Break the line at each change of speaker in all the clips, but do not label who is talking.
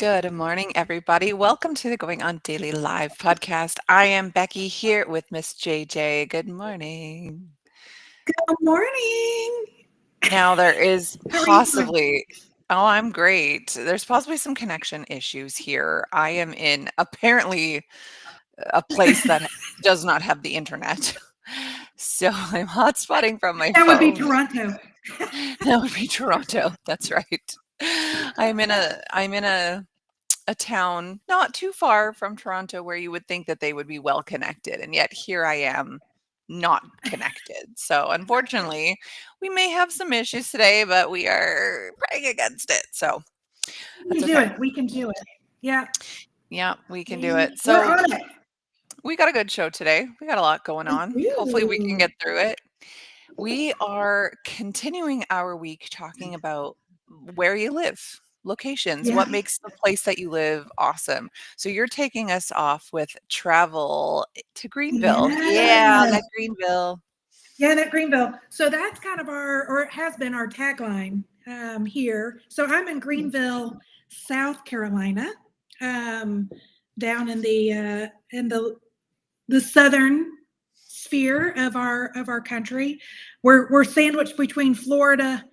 Good morning, everybody. Welcome to the Going On Daily Live podcast. I am Becky here with Miss JJ. Good morning.
Good morning.
Now, there is
How are you doing?
I'm great. There's possibly some connection issues here. I am in apparently a place that does not have the internet. So I'm hotspotting from my
That would be
phone.
Toronto.
That would be Toronto. That's right. I'm in a town not too far from Toronto where you would think that they would be well connected, and yet here I am not connected. So unfortunately, we may have some issues today, but we are praying against it. So
We
that's
can do
okay.
it. We can do it. Yeah.
Yeah, we can do it.
We're
So
on it.
we got a good show today. We got a lot going on. Hopefully we can
Ooh.
get through it. We are continuing our week talking about where you live, locations,
Yeah.
what makes the place that you live awesome. So you're taking us off with travel to Greenville. Yeah,
Yeah.
that Greenville.
Yeah, that Greenville. So that's kind of or it has been our tagline here. So I'm in Greenville, South Carolina, um, down in the southern sphere of our country. We're sandwiched between Florida,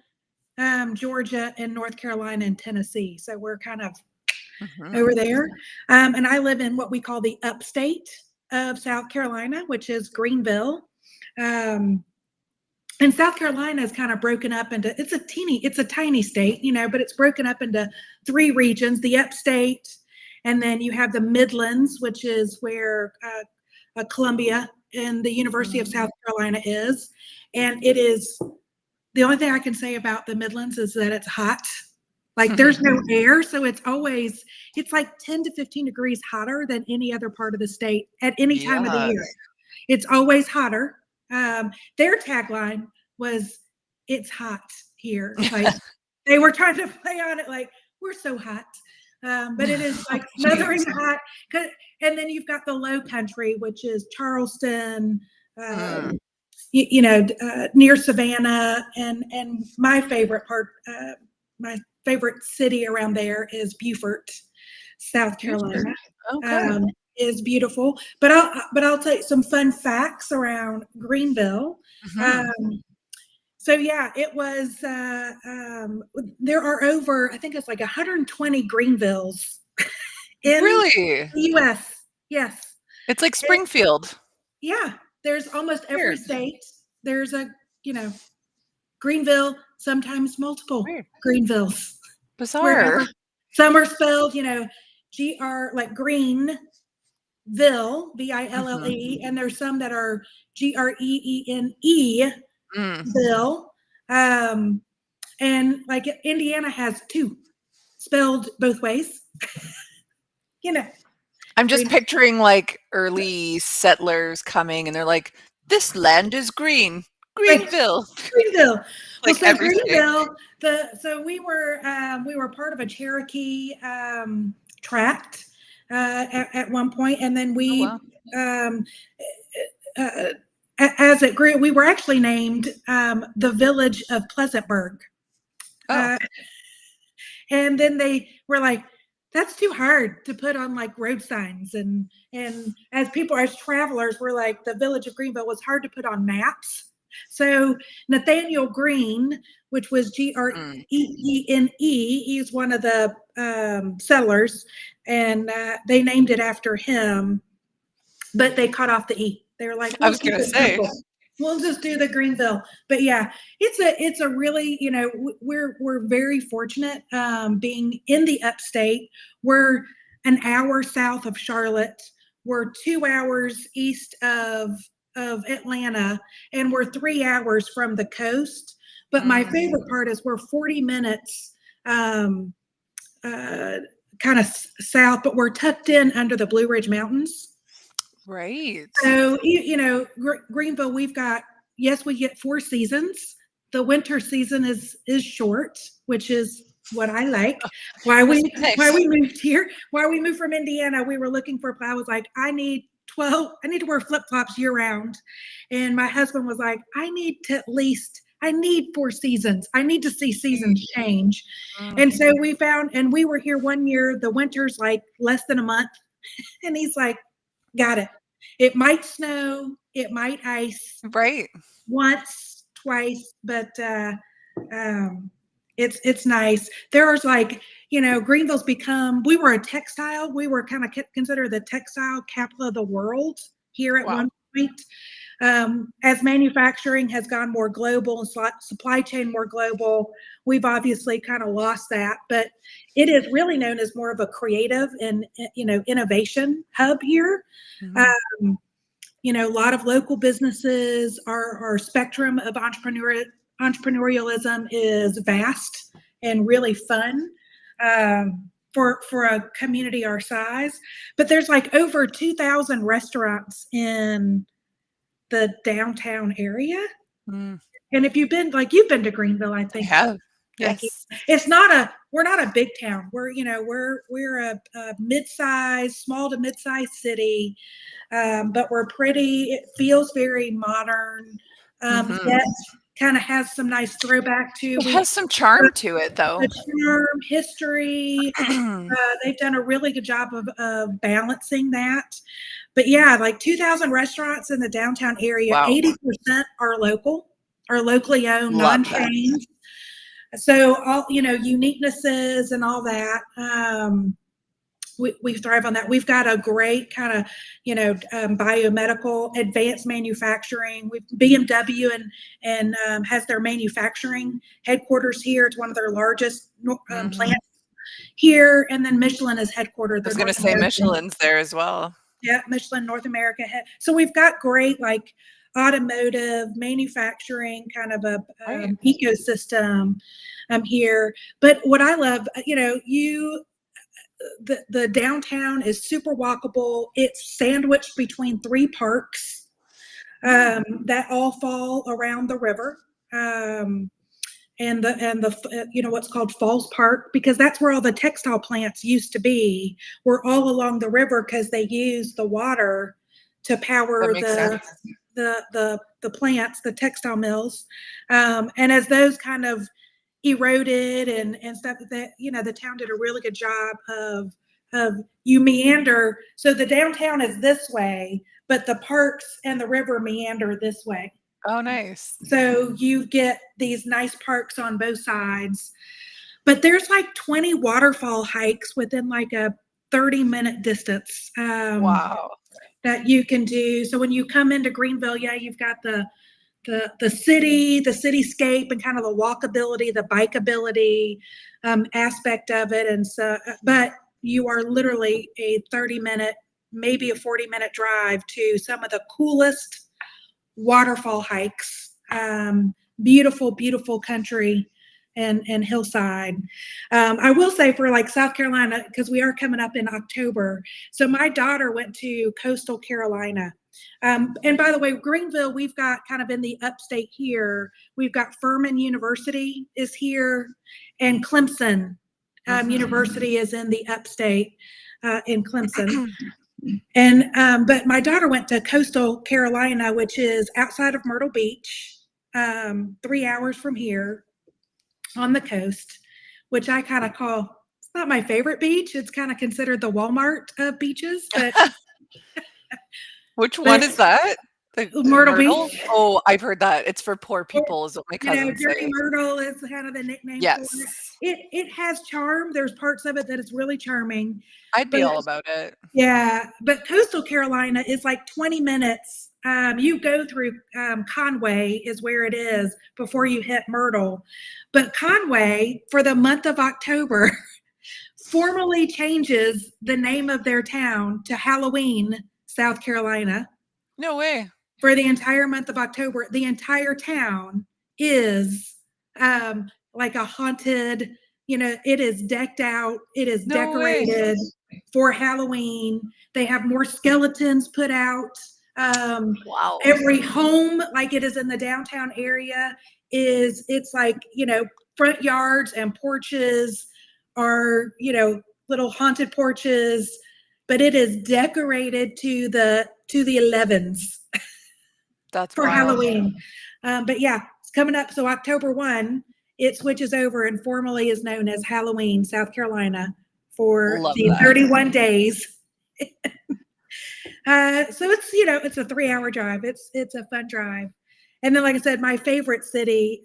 Georgia, and North Carolina and Tennessee. So we're kind of over
Mhm.
there. And I live in what we call the upstate of South Carolina, which is Greenville. Um, and South Carolina is kind of broken up into it's a tiny state, but it's broken up into three regions: the upstate, and then you have the Midlands, which is where Columbia and the University of South
Mhm.
Carolina is. And it is the only thing I can say about the Midlands is that it's hot. Like there's no air, so it's like 10 to 15 degrees hotter than any other part of the state at any time of the year.
Yes.
It's always hotter. Their tagline was "It's hot here." Like they were trying to play on it, like we're so hot, but it is like smothering
Jeez.
hot. And then you've got the Low Country, which is Charleston,
Mm.
near Savannah, and my favorite part, my favorite city around there is Beaufort, South
Buford.
Carolina.
Okay.
Um, is beautiful, but I'll tell you some fun facts around Greenville.
Mhm.
Um, so yeah, it was. There are over, I think it's like 120 Greenvilles in
Really?
the U.S. Yes,
It's like
It-
Springfield.
yeah. There's almost every
Weird.
state. There's a you know Greenville, sometimes multiple
Weird.
Greenvilles,
Bizarre.
wherever. Some are spelled, GR, like Greenville,
Mhm.
Ville, and there's some that are Greene,
Mm.
Bill. Um, and like Indiana has two spelled both ways. You know,
I'm just
Green,
picturing like early settlers coming and they're like, "This land is green.
right,
Greenville."
Greenville. Well,
Like
so
every state.
Greenville, so we were part of a Cherokee tract at one point, and then
Oh wow.
um, uh, as it grew, we were actually named the village of Pleasantburg.
Oh.
Uh, and then they were like, that's too hard to put on like road signs. And as travelers, we're like, the village of Greenville was hard to put on maps. So Nathaniel Green, which was
Mm.
Greene, he's one of the settlers, and they named it after him, but they cut off the E. They were like,
I
we'll
was
keep
gonna
it
say.
simple. We'll just do the Greenville. But yeah, it's a really, we're very fortunate being in the upstate. We're an hour south of Charlotte. We're 2 hours east of Atlanta, and we're 3 hours from the coast. But my
Mm.
favorite part is we're 40 minutes um, uh, kind of south, but we're tucked in under the Blue Ridge Mountains.
Right.
So, Greenville, yes, we get 4 seasons. The winter season is short, which is what I like. Why we
Must be
why
nice.
we moved here, why we moved from Indiana, we were looking for. I was like, I need to wear flip flops year round, and my husband was like, I need to at least I need 4 seasons. I need to see seasons change.
Mm.
And so we found, and we were here one year, the winter's like less than a month. And he's like, got it. It might snow, it might ice
Right.
once, twice, but it's nice. There's like, Greenville's become, we were kind of considered the textile capital of the world here at
Wow.
one point. As manufacturing has gone more global and supply chain more global, we've obviously kind of lost that, but it is really known as more of a creative and, innovation hub here.
Mm-hmm.
A lot of local businesses, our spectrum of entrepreneurialism is vast and really fun for a community our size. But there's like over 2,000 restaurants in the downtown area.
Mm.
And if you've been to Greenville, I
I
think,
have.
Becky,
Yes.
we're not a big town. We're a mid-sized, small to mid-sized city. But we're pretty, it feels very modern,
Mm-hmm.
yet kind of has some nice throwback to,
It has some charm to it, though.
the charm, history. They've done a really good job of balancing that. But yeah, like 2,000 restaurants in the downtown area,
Wow.
80% are locally owned,
Love that.
non-chain. So all, uniquenesses and all that. We thrive on that. We've got a great kind of, biomedical advanced manufacturing. BMW and has their manufacturing headquarters here. It's one of their largest
Mm-hmm.
plants here. And then Michelin is headquartered.
I was going to say Michelin's there as well.
Yeah, Michelin North America. So we've got great like automotive manufacturing kind of a
Right.
ecosystem here. But what I love, the downtown is super walkable. It's sandwiched between 3 parks that all fall around the river. And the what's called Falls Park, because that's where all the textile plants used to be. We're all along the river because they use the water to power
That makes sense.
the plants, the textile mills. And as those kind of eroded and stuff, that the town did a really good job of you meander. So the downtown is this way, but the parks and the river meander this way.
Oh, nice.
So you get these nice parks on both sides, but there's like 20 waterfall hikes within like a 30-minute distance
Wow.
that you can do. So when you come into Greenville, you've got the city, the cityscape, and kind of the walkability, the bikeability aspect of it. And so, but you are literally a 30-minute, maybe a 40-minute drive to some of the coolest waterfall hikes, beautiful, beautiful country and hillside. I will say for like South Carolina, because we are coming up in October. So my daughter went to coastal Carolina. And by the way, Greenville, we've got kind of in the upstate here, we've got Furman University is here, and Clemson University is in the upstate in Clemson. And but my daughter went to coastal Carolina, which is outside of Myrtle Beach, 3 hours from here on the coast, which I kind of call, it's not my favorite beach. It's kind of considered the Walmart of beaches, but
Which one is that? The
Myrtle Beach.
Oh, I've heard that. It's for poor people, is what my cousins
Dirty
say.
Myrtle is kind of the nickname
Yes.
for it. It has charm. There's parts of it that is really charming.
I'd be all about it.
Yeah, but coastal Carolina is like 20 minutes. You go through Conway is where it is before you hit Myrtle. But Conway, for the month of October, formally changes the name of their town to Halloween, South Carolina.
No way.
For the entire month of October, the entire town is like a haunted, it is decked out. It is decorated for Halloween. They have more skeletons put out.
Wow.
Every home, like it is in the downtown area, it's like, front yards and porches are, little haunted porches, but it is decorated to the 11s.
That's
for
wild.
Halloween. But yeah, coming up. So October 1, it switches over and formally is known as Halloween, South Carolina, for
Love
the
that.
31 days. So it's, it's a 3-hour drive. It's a fun drive. And then, like I said, my favorite city,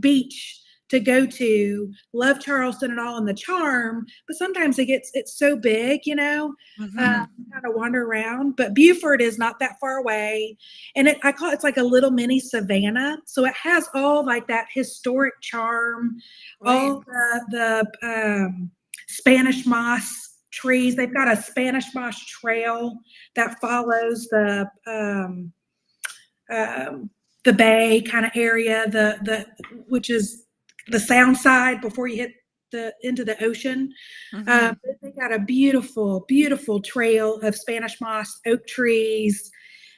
beach to go to, love Charleston and all, and the charm, but sometimes it's so big, kind of wander around. But Beaufort is not that far away, and I call it's like a little mini Savannah. So it has all like that historic charm, all the Spanish moss trees. They've got a Spanish moss trail that follows the bay kind of area, which is the sound side before you hit into the ocean. They got a beautiful, beautiful trail of Spanish moss, oak trees,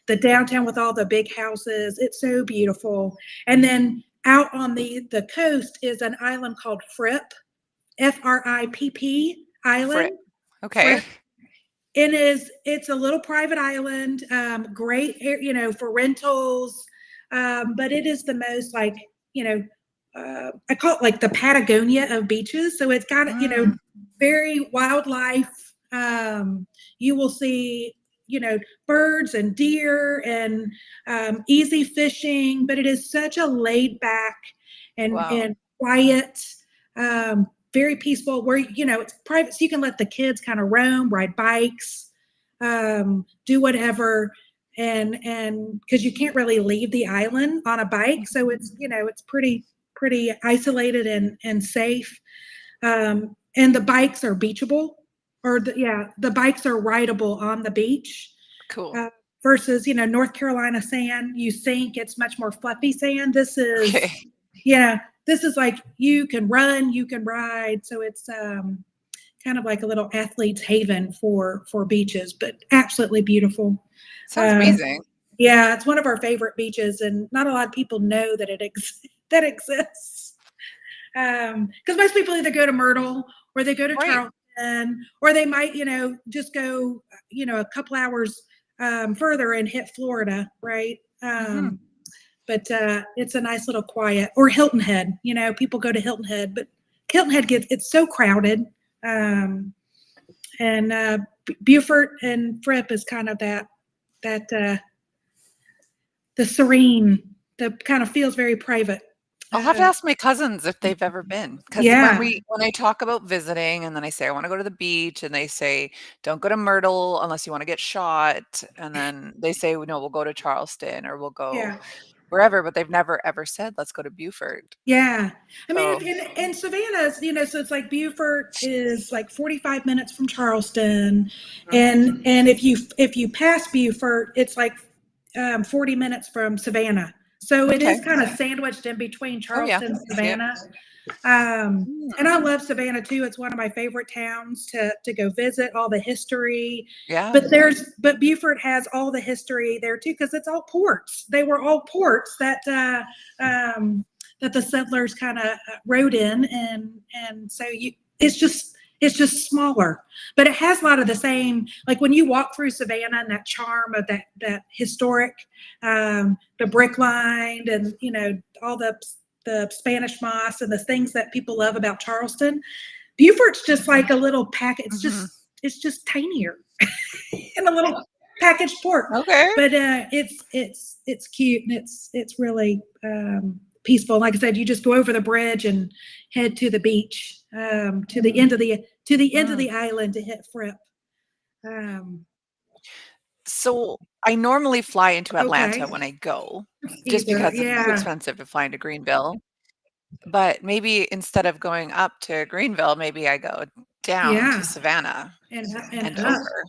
the downtown with all the big houses. It's so beautiful. And then out on the coast is an island called Fripp, Fripp island.
Fripp. Okay.
Fripp. It's a little private island, great, for rentals. But it is the most like, I call it like the Patagonia of beaches. So it's got, very wildlife. You will see, birds and deer and easy fishing, but it is such a laid back and quiet, very peaceful, where, it's private. So you can let the kids kind of roam, ride bikes, do whatever. And because you can't really leave the island on a bike. So it's, it's pretty isolated and safe. And the bikes are beachable, or the bikes are rideable on the beach.
Cool.
Versus, North Carolina sand, you sink, it's much more fluffy sand. This is, this is like, you can run, you can ride. So it's kind of like a little athlete's haven for beaches, but absolutely beautiful.
Sounds amazing.
Yeah, it's one of our favorite beaches, and not a lot of people know that it exists. Because most people either go to Myrtle or they go to Charleston, or they might, just go, a couple hours further and hit Florida, right? But it's a nice little quiet, or Hilton Head. People go to Hilton Head, but Hilton Head it's so crowded. And Beaufort and Fripp is kind of that the serene, the kind of feels very private.
I'll have to ask my cousins if they've ever been. Because when I talk about visiting, and then I say I want to go to the beach, and they say don't go to Myrtle unless you want to get shot, and then they say no, we'll go to Charleston or we'll go wherever, but they've never ever said let's go to Beaufort.
Yeah, I mean, and Savannah's, so it's like Beaufort is like 45 minutes from Charleston, and if you pass Beaufort, it's like 40 minutes from Savannah. So it is kind of sandwiched in between Charleston and Savannah. And I love Savannah too. It's one of my favorite towns to go visit, all the history.
Yeah.
But Beaufort has all the history there too, because it's all ports. They were all ports that the settlers kind of rode in, and so it's just smaller, but it has a lot of the same, like when you walk through Savannah and that charm of that historic, the brick lined, and, all the Spanish moss and the things that people love about Charleston. Beaufort's just like a little packet. It's just tinier and a little packaged port.
Okay.
But it's cute, and it's really peaceful. Like I said, you just go over the bridge and head to the beach, to the end of the island to hit Fripp.
So I normally fly into Atlanta when I go, just because it's too expensive to fly into Greenville. But maybe instead of going up to Greenville, maybe I go down to Savannah and over.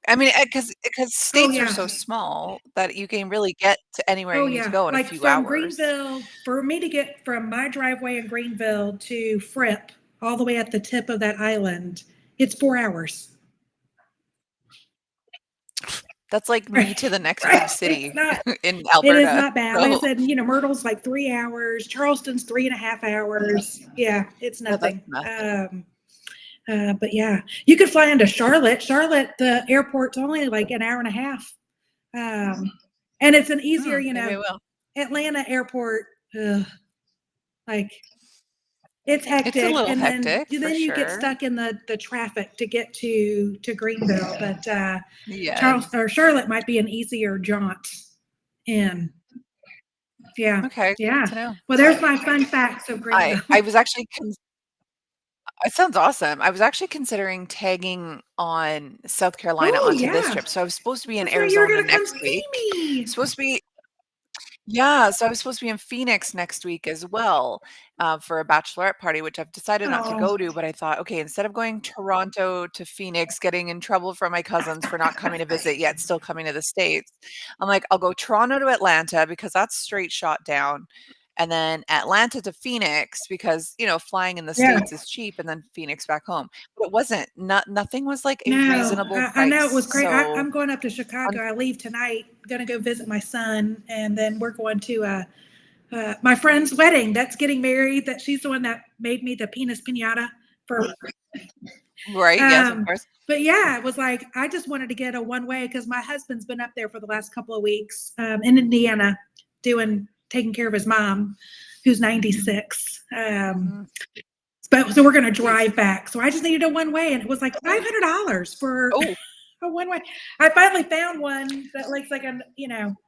I mean, because states are so small that you can really get to anywhere you need to go in a few hours.
Greenville, for me to get from my driveway in Greenville to Fripp, all the way at the tip of that island, it's 4 hours.
That's like me to the next big city in Alberta.
It is not bad. Like I said, Myrtle's like 3 hours. Charleston's 3.5 hours. Yeah, it's nothing. But yeah, you could fly into Charlotte. Charlotte, the airport's only like an hour and a half. And it's an easier, Atlanta airport like it's
It's a
hectic,
little
and
hectic for
then you get
sure.
stuck in the traffic to get to Greenville. But
Yes.
Charlotte might be an easier jaunt in. Yeah,
Okay, good
yeah.
to know.
Well, there's my fun facts of Greenville.
I was actually it sounds awesome. I was actually considering tagging on South Carolina
Oh
onto this
yeah,
trip. So I was supposed to be in
that's right. You were
Arizona
gonna come
next
see
week.
me.
Supposed to be Yeah, so I was supposed to be in Phoenix next week as well, for a bachelorette party, which I've decided not to
Oh
go to, but I thought, okay, instead of going Toronto to Phoenix, getting in trouble from my cousins for not coming to visit yet still coming to the States, I'm like, I'll go Toronto to Atlanta because that's straight shot down, and then Atlanta to Phoenix because, flying in the
yeah.
States is cheap, and then Phoenix back home. But it wasn't. Nothing was like a
No,
reasonable
I know it
price.
was crazy.
So,
I'm going up to Chicago.
un
I leave tonight. Going to go visit my son, and then we're going to my friend's wedding. That's getting married. That she's the one that made me the penis pinata for.
Right, yes, of
Um,
course.
but yeah, it was like I just wanted to get a one way because my husband's been up there for the last couple of weeks in Indiana, taking care of his mom, who's 96.
Mm,
But so we're going to drive back. So I just needed a one way, and it was like $500 for
oh,
a one way. I finally found one that looks like but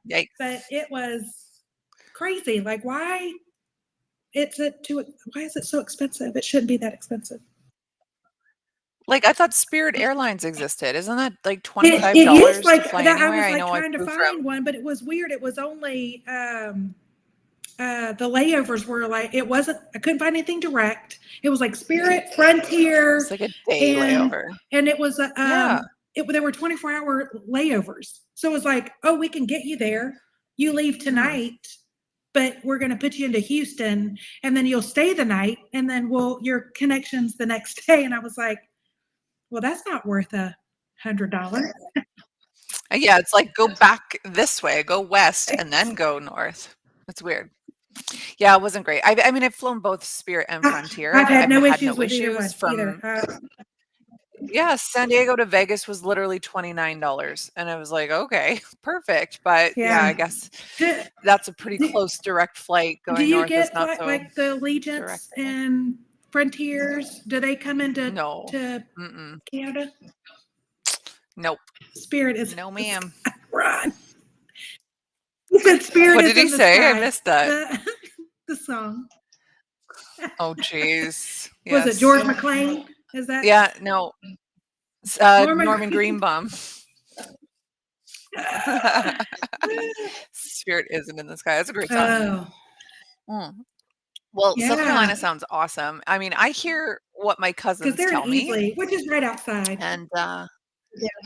yikes.
it was crazy. Like why why is it so expensive? It shouldn't be that expensive.
Like, I thought Spirit Airlines existed. Isn't that like
It is
$25 to
like
fly
that. I
anywhere?
was
I
like
know I
trying to
flew from
find one, but it was weird. It was only the layovers were like it wasn't. I couldn't find anything direct. It was like Spirit,
it's
Frontier,
like a day
and
layover.
it was
Yeah.
there were 24-hour layovers. So it was like, oh, we can get you there. You leave
Hmm.
tonight, but we're going to put you into Houston, and then you'll stay the night, and then your connections the next day. And I was like, well, that's not worth $100.
Yeah, it's like go back this way, go west, and then go north. It's weird. Yeah, it wasn't great. I mean, I've flown both Spirit and Frontier.
I've had
I've
no
had
issues
no
with either
issues
one either.
from yeah, San Diego to Vegas was literally $29, and I was like, "Okay, perfect." But, yeah,
Yeah.
I guess
Do,
that's a pretty
do,
close direct flight.
do
Going
you
north is
get
not so
like the
direct
Allegiance
there.
and Frontiers? Do they come into
No.
to
Mm-mm.
Canada?
Nope.
Spirit is
No,
the
ma'am.
sky. Run. He said Spirit
What
is
did he
in the
say? I
sky.
missed that.
The the song.
Oh, jeez.
Was it
Yes.
George McClane? Is that
Yeah, no.
Norman
Norman
Green?
Greenbaum. Spirit isn't in the sky. That's a great song.
Oh,
Mm. Well, South
yeah.
Carolina sounds awesome. I mean, I hear what my
Because
cousins
they're in
tell me,
Easley, which is right outside.
and,
Yeah,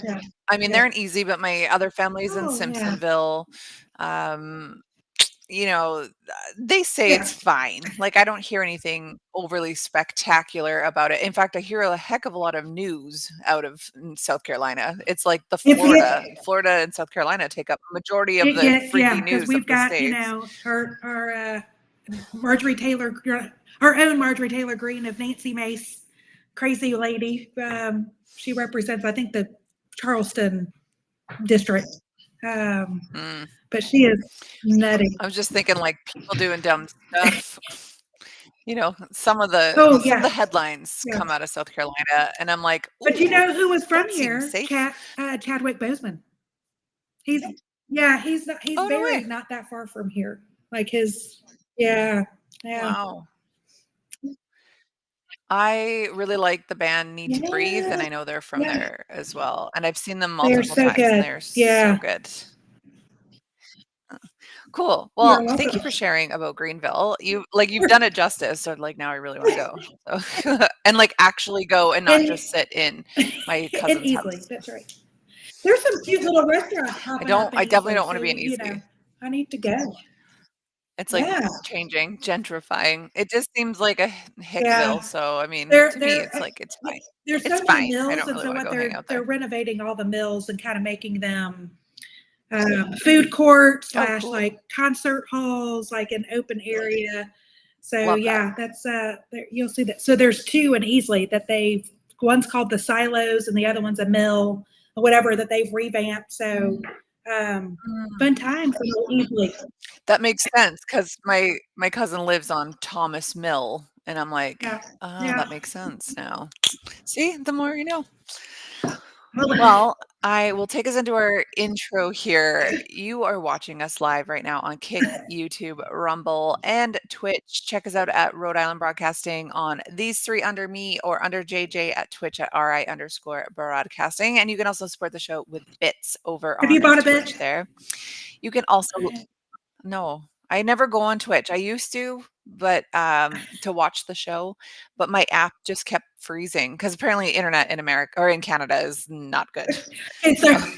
yeah,
I mean,
yeah.
they're in Easy, but my other family's in
Oh, yeah.
Simpsonville. Um, they say
Yeah.
it's fine. Like, I don't hear anything overly spectacular about it. In fact, I hear a heck of a lot of news out of South Carolina. It's like the
If you,
Florida and South Carolina take up majority of
it
the
get
freaky
yeah, because
news
we've
of the
got
States.
our Marjorie Taylor, our own Marjorie Taylor Greene of Nancy Mace, crazy lady. She represents, I think, the Charleston district.
Mm.
But she is nutty.
I was just thinking like people doing dumb stuff. Some of
Oh
the
yeah,
headlines
yeah.
come out of South Carolina, and I'm like,
But you
"Ooh,
know who was from
that seems
here?
safe."
Chadwick Boseman. He's he's
Oh, no way.
buried not that far from here. Like his yeah, yeah.
Wow. I really like the band Need to Breathe, and
Yeah,
I know they're from
yeah.
there as well, and I've seen them
They're
multiple
so
times, and
good.
they're so
Yeah.
good. Cool.
You're
Well, thank
welcome.
you for sharing about Greenville. You've done it justice, so, like, now I really wanna go. So and, like, actually go and not
And
just sit in my
and
cousin's
Easily,
house.
that's right. There's some cute little restaurants popping up in
I definitely
Easily.
don't wanna
So
be in
I need to go.
It's, like,
Yeah.
changing, gentrifying. It just seems like a
Yeah.
Hickville, so, I mean,
There
to me,
there
it's like, it's fine.
there's
It's
so many
fine. I
mills,
don't
and
really
so
wanna
what
go hang out
they're
there.
renovating all the mills and kind of making them food court
Oh,
slash
cool.
like concert halls, like an open area. So
Love that.
yeah, that's you'll see that. So there's two in Easley that one's called the Silos and the other one's a mill or whatever that they've revamped. So fun times so easily.
That makes sense because my cousin lives on Thomas Mill, and I'm like,
Yeah.
"Oh,
Yeah.
that makes sense now." See, the more you know.
Well,
Well, I will take us into our intro here. You are watching us live right now on Kick, YouTube, Rumble, and Twitch. Check us out at Rhode Island Broadcasting on these three under me or under JJ at Twitch at RI_broadcasting. And you can also support the show with bits over
have you
on
bought a
Twitch
bit?
there. You can also no, I never go on Twitch. I used to, but to watch the show, but my app just kept freezing because apparently internet in America or in Canada is not good.
Okay,
So
sorry.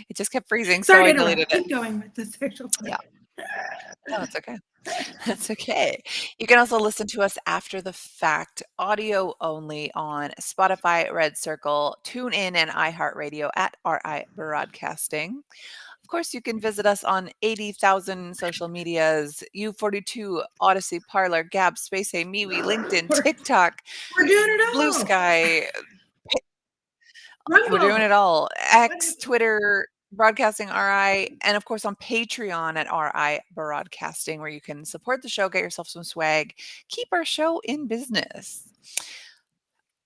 it just kept freezing, so
Sorry to
I deleted
interrupt.
it.
Keep going with the social
Yeah.
point.
No, it's okay. That's okay. You can also listen to us after the fact, audio only on Spotify, Red Circle, TuneIn, and iHeartRadio at RI Broadcasting. Of course, you can visit us on 80,000 social medias, U42, Odyssey, Parlor, Gab, Space, Hey, MeWe, LinkedIn,
We're,
TikTok,
we're doing it
Blue
all.
Sky. We're doing
Rumble.
it all. X, Twitter, Broadcasting RI, and of course on Patreon at RI Broadcasting, where you can support the show, get yourself some swag, keep our show in business.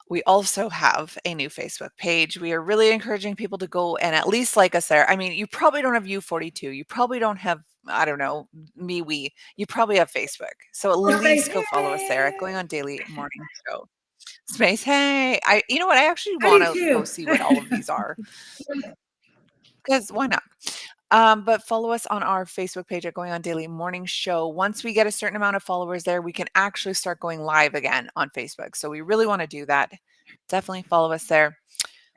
We also have a new Facebook page. We are really encouraging people to go and at least like us there. I mean, you probably don't have U42. You probably don't have, I don't know, MeWe. You probably have Facebook. So at
Or say,
least go follow us there at Going On Daily Morning Show. Space, hey. You know what? I actually
I
want
do
to go
too.
see what all of these are because why not? But follow us on our Facebook page at Going On Daily Morning Show. Once we get a certain amount of followers there, we can actually start going live again on Facebook. So we really want to do that. Definitely follow us there.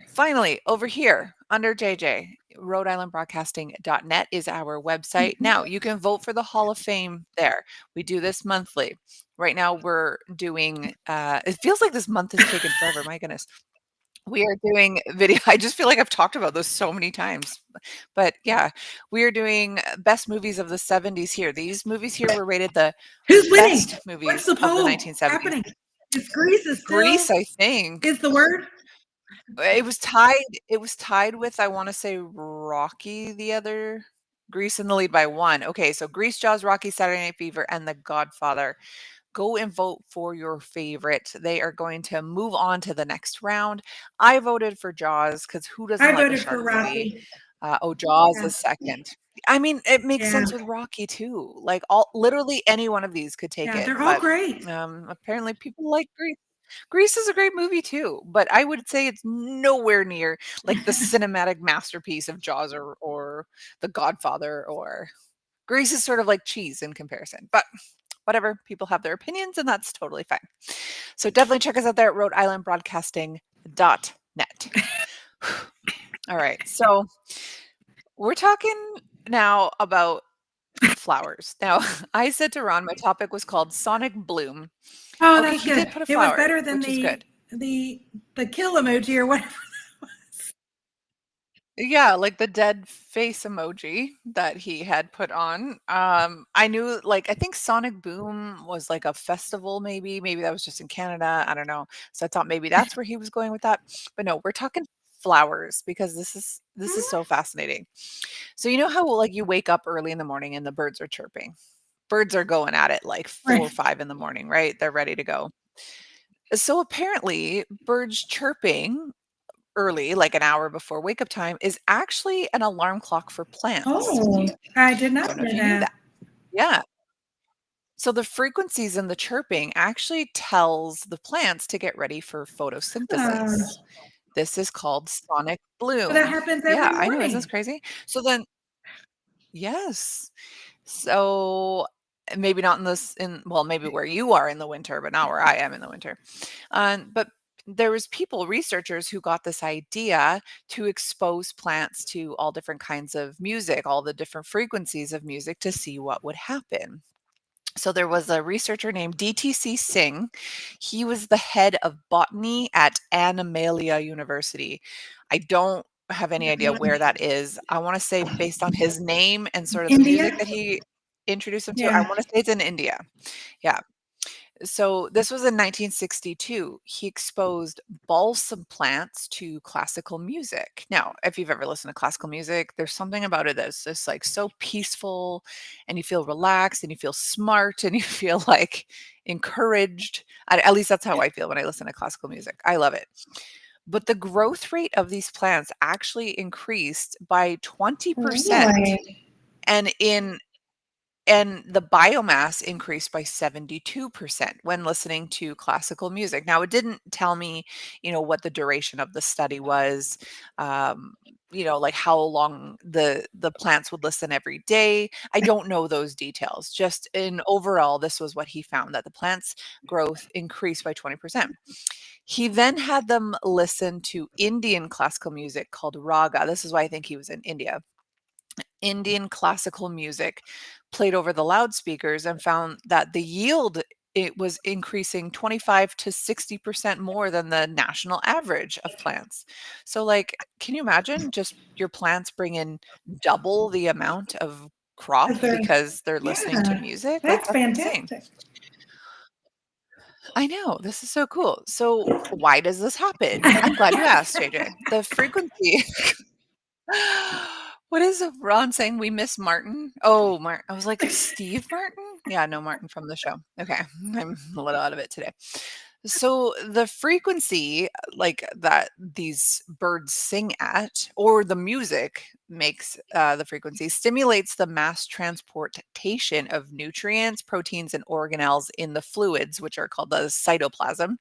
Finally, over here under JJ, RhodeIslandBroadcasting.net is our website. Now you can vote for the Hall of Fame there. We do this monthly. Right now we're doing, it feels like this month has taken forever. My goodness. We are doing video. I just feel like I've talked about this so many times. But yeah, we are doing best movies of the 70s here. These movies here were rated the
Who's winning?
best
What's
movies
the
of the
poll
1970s.
happening? Is Greece is still
Greece, I think.
is the word?
It was tied with, I wanna say, Rocky the other Grease in the lead by 1. Okay, so Grease, Jaws, Rocky, Saturday Night Fever, and The Godfather. Go and vote for your favorite. They are going to move on to the next round. I voted for Jaws because who doesn't
I
like a
voted for
shark movie?
Rocky.
Jaws
Yeah.
is second. I mean, it makes
Yeah.
sense with Rocky too. Like, all literally any one of these could take
Yeah.
it,
They're all
but,
great.
apparently people like Grease. Grease is a great movie too, but I would say it's nowhere near like the cinematic masterpiece of Jaws or The Godfather or Grease is sort of like cheese in comparison. But whatever, people have their opinions and that's totally fine. So definitely check us out there at RhodeIslandBroadcasting.net. All right. So we're talking now about flowers. Now, I said to Ron, my topic was called Sonic Bloom.
Oh,
Okay,
that's
he
good.
did put a
It was
flower,
better than
which is good.
the kill emoji or whatever.
Yeah, like the dead face emoji that he had put on. I knew like I think Sonic Boom was like a festival maybe that was just in Canada, I don't know. So I thought maybe that's where he was going with that. But no, we're talking flowers because this is so fascinating. So you know how like you wake up early in the morning and the birds are chirping. Birds are going at it like 4 or
Right.
5 in the morning, right? They're ready to go. So apparently birds chirping early, like an hour before wake up time, is actually an alarm clock for plants.
Oh, I did not
Don't know if
know
you knew
that.
that. Yeah. So the frequencies in the chirping actually tells the plants to get ready for
Oh,
photosynthesis. This is called sonic
so that
bloom.
happens every
Yeah, I know. Isn't this
morning.
crazy? So then, yes. So maybe not in this in well, maybe where you are in the winter, but not where I am in the winter. But there was people, researchers, who got this idea to expose plants to all different kinds of music, all the different frequencies of music to see what would happen. So there was a researcher named DTC Singh. He was the head of botany at Animalia University. I don't have any idea where that is. I want to say based on his name and sort of the
India?
music that he introduced him to, I
Yeah.
want to say it's in India. Yeah. So this was in 1962. He exposed balsam plants to classical music. Now, if you've ever listened to classical music, there's something about it that's just like so peaceful, and you feel relaxed and you feel smart and you feel like encouraged. At least that's how I feel when I listen to classical music. I love it. But the growth rate of these plants actually increased by 20%,
Really?
and in and the biomass increased by 72% when listening to classical music. Now, it didn't tell me, what the duration of the study was, um, like how long the plants would listen every day. I don't know those details. Just in overall, this was what he found, that the plants' growth increased by 20%. He then had them listen to Indian classical music called raga. This is why I think he was in India. Indian classical music played over the loudspeakers, and found that the yield, it was increasing 25 to 60% more than the national average of plants. So like, can you imagine just your plants bring in double the amount of crop
Is there,
because they're listening to
yeah,
music? Like,
that's
that's insane.
fantastic.
I know, this is so cool. So why does this happen? I'm glad you asked, JJ. The frequency. What is Ron saying? We miss Martin? Oh, I was like, Steve Martin? Yeah, no, Martin from the show. Okay. I'm a little out of it today. So the frequency, like that these birds sing at, or the music makes the frequency, stimulates the mass transportation of nutrients, proteins, and organelles in the fluids, which are called the cytoplasm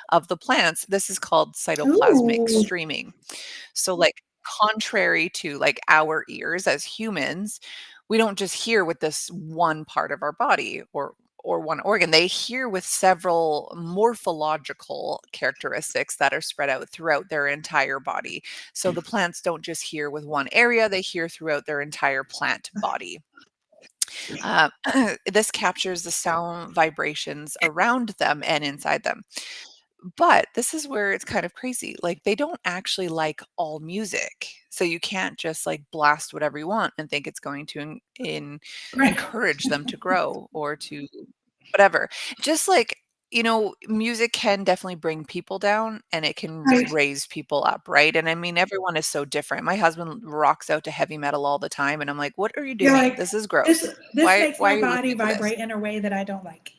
of the plants. This is called cytoplasmic
Ooh,
streaming. So like, contrary to like our ears as humans, we don't just hear with this one part of our body, or one organ. They hear with several morphological characteristics that are spread out throughout their entire body. So the plants don't just hear with one area, they hear throughout their entire plant body. Uh, this captures the sound vibrations around them and inside them. But this is where it's kind of crazy. Like, they don't actually like all music. So you can't just like blast whatever you want and think it's going to
right,
encourage them to grow or to whatever. Just like, music can definitely bring people down, and it can
right.
raise people up, right? And I mean, everyone is so different. My husband rocks out to heavy metal all the time, and I'm like, "What are you
You're
doing?
like,
This is
this
gross.
this
Why
makes
why
my
are you
body
listening to this?"
vibrate in a way that I don't like.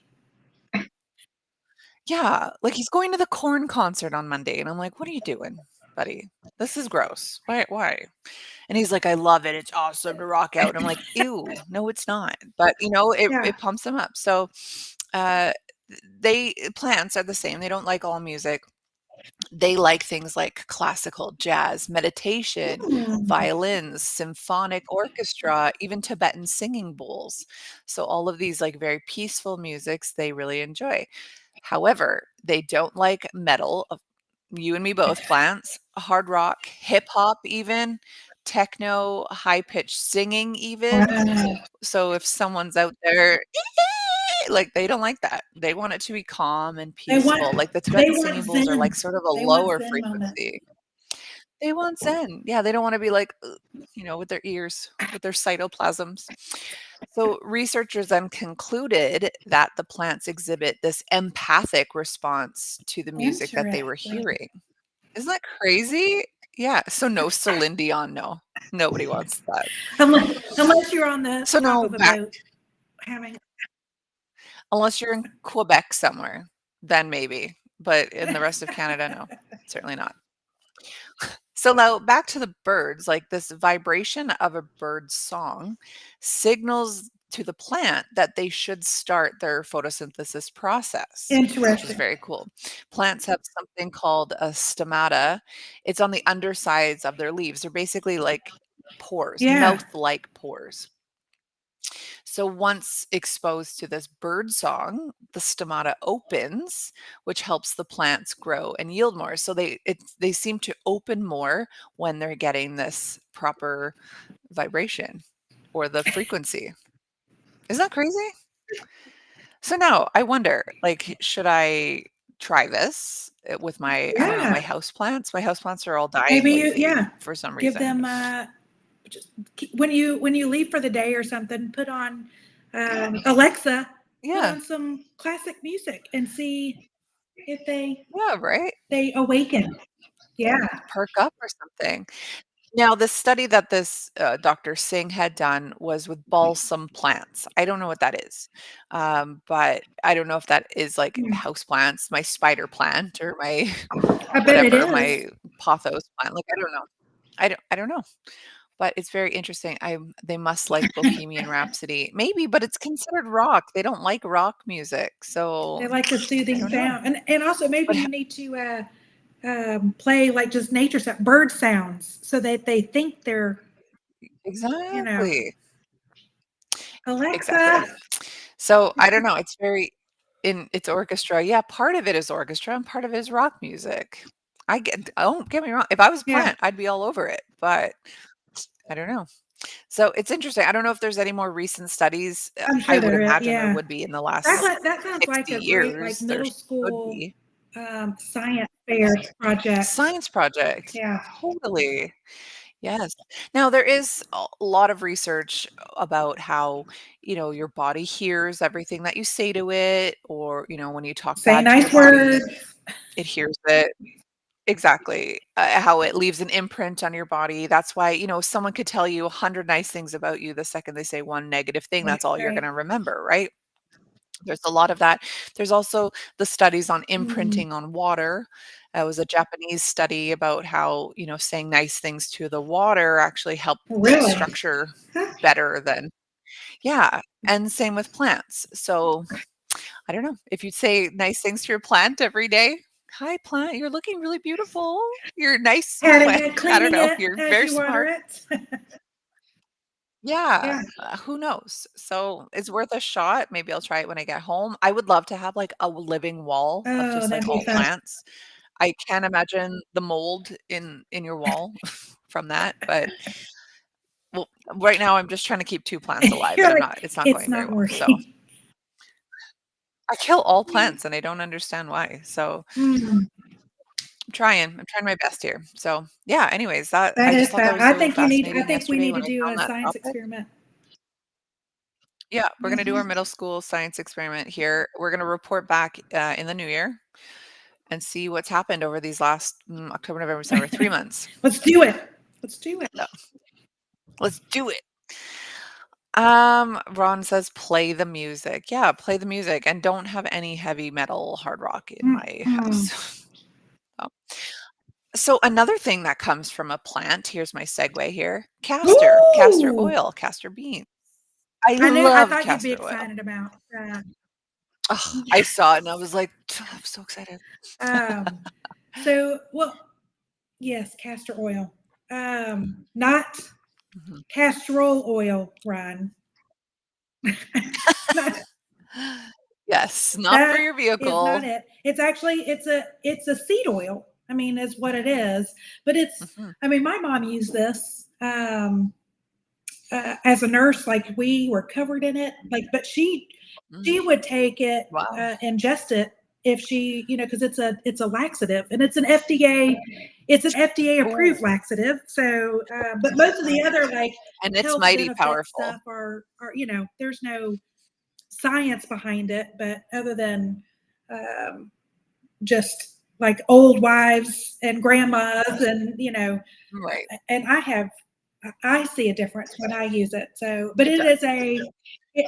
Yeah, like he's going to the Corn concert on Monday, and I'm like, "What are you doing, buddy? This is gross. Why?" And he's like, "I love it. It's awesome to rock out." And I'm like, "Ew, no, it's not." But it
Yeah,
it pumps them up. So, uh, they plants are the same. They don't like all music. They like things like classical, jazz, meditation,
mm,
violins, symphonic orchestra, even Tibetan singing bowls. So all of these like very peaceful musics they really enjoy. However, they don't like metal, you and me both, plants, hard rock, hip hop even, techno, high pitched singing even.
wow.
So if someone's out there, like, they don't like that. They want it to be calm and
They want
peaceful. Like, the
they
Tibetan
want
singing bowls are like
Zen.
sort of a
They want
lower
Zen moment.
frequency. They want zen. Yeah, they don't wanna be like, with their ears, with their cytoplasms. So researchers then concluded that the plants exhibit this empathic response to the music that they were
Interesting.
hearing. Isn't that crazy? Yeah, so no Celine Dion, no. Nobody wants that.
Unless you're on the
So
top
now
of a
back,
boat having.
unless you're in Quebec somewhere, then maybe, but in the rest of Canada, no, certainly not. So now back to the birds, like this vibration of a bird's song signals to the plant that they should start their photosynthesis process, which is
Interesting.
very cool. Plants have something called a stomata. It's on the undersides of their leaves. They're basically like pores,
Yeah.
mouth-like pores. So once exposed to this bird song, the stomata opens, which helps the plants grow and yield more. So they seem to open more when they're getting this proper vibration or the frequency. Isn't that crazy? So now I wonder, like, should I try this with my, I don't know, my
Yeah.
house plants? My house plants are all dying
Maybe you,
lately
yeah.
for some
Give
reason.
them just when you leave for the day or something, put on Alexa. put
Yeah.
on some classic music and see if
Yeah, right?
they awaken. Yeah.
Perk up or something. Now, the study that this, Dr. Singh had done was with balsam plants. I don't know what that is, but I don't know if that is like
Hmm.
house plants, my spider plant, or my
I bet it
whatever,
is.
my pothos plant. Like, I don't know. I don't know, but it's very interesting. They must like Bohemian Rhapsody. Maybe, but it's considered rock. They don't like rock music, so
They like the
I
soothing
don't know.
sound, and also maybe
But
you need to play like just nature sound, bird sounds, so that they think they're, you know,
exactly.
Alexa.
Exactly. So, I don't know, it's very it's orchestra. Yeah, part of it is orchestra and part of it is rock music. Don't get me wrong, if I was
Yeah,
Plant, I'd be all over it, but I don't know. So, it's interesting. I don't know if there's any more recent studies.
I'm
I
sure
would
there is.
imagine there
Yeah,
would be in the last
that sounds like
60
a great like
years. There
middle
should
school
be.
science fair project.
Science project.
Yeah,
Totally. Yes. Now there is a lot of research about how, your body hears everything that you say to it, or, when you talk
say
bad to your
nice
body,
words.
it hears it. Exactly. How it leaves an imprint on your body. That's why, someone could tell you 100 nice things about you. The second they say one negative thing,
Right,
that's all you're going
right.
to remember, right? There's a lot of that. There's also the studies on
Mm,
imprinting on water. It was a Japanese study about how, saying nice things to the water actually helped the
really?
structure
Huh.
better than, yeah, and same with plants. So, I don't know, if you say nice things to your plant every day, "Hi, plant, you're looking really beautiful. You're nice
Patting
plant."
it,
I don't
cleaning
know,
it
you're
as
very
you water
smart.
it.
Yeah,
Yeah.
who knows? So, it's worth a shot. Maybe I'll try it when I get home. I would love to have, like, a living wall of
Oh,
just, like,
that'd be
all
fun.
plants. I can't imagine the mold in your wall from that, but well, right now, I'm just trying to keep 2 plants alive,
You're
and
like,
it's not
it's
going very
not
well, so
working.
I kill all plants, and I don't understand why, so
Mm,
I'm trying my best here. So, yeah, anyways, that
that
I just
is
thought that
fun.
was so
I
fascinating
think we
yesterday
need
when
to
I
do
found
a
that
science
topic.
experiment.
Yeah, we're gonna do our
Mhm.
middle school science experiment here. We're gonna report back, in the new year and see what's happened over these last, October, November, December, 3 months.
Let's do it. Let's do it.
So, let's do it. Ron says, "Play the music." Yeah, play the music and don't have any heavy metal hard rock in my
Mm-mm.
house. Oh. So another thing that comes from a plant, here's my segue here, castor
Ooh!
oil, castor beans. I
I
love
thought you'd be
castor oil.
excited about that.
Oh, I saw it and I was like, I'm so excited.
Um, well, yes, castor oil. Not
Mhm.
castor oil, Ron. Not
Yes, not for
that
your
is not
vehicle.
it. It's actually it's a seed oil. I mean, is what it is. But
Mhm.
I mean, my mom used this as a nurse. Like we were covered in it. Like, but
Mm,
she would take it,
wow.
ingest it if she, because it's a laxative and it's an FDA approved
Oh,
laxative. So, but most of the other like
and it's
health
mighty
benefit
powerful.
stuff are there's no science behind it, but other than um, just like old wives and grandmas and
Right.
and I see a difference when I use it. So, but
It
it
does.
is it,
It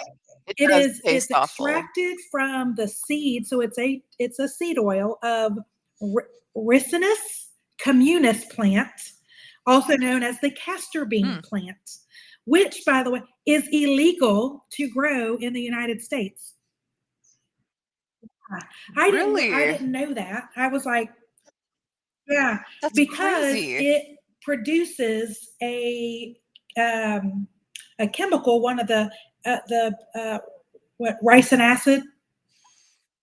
it
does
is it's
taste awful.
extracted from the seed. So it's a seed oil of Ricinus communis plant, also known as the castor bean
Mm,
plant, which by the way is illegal to grow in the United States. I
really?
didn't know that. I was like, yeah,
That's
because
crazy.
it produces um, a chemical, one of the what ricin acid,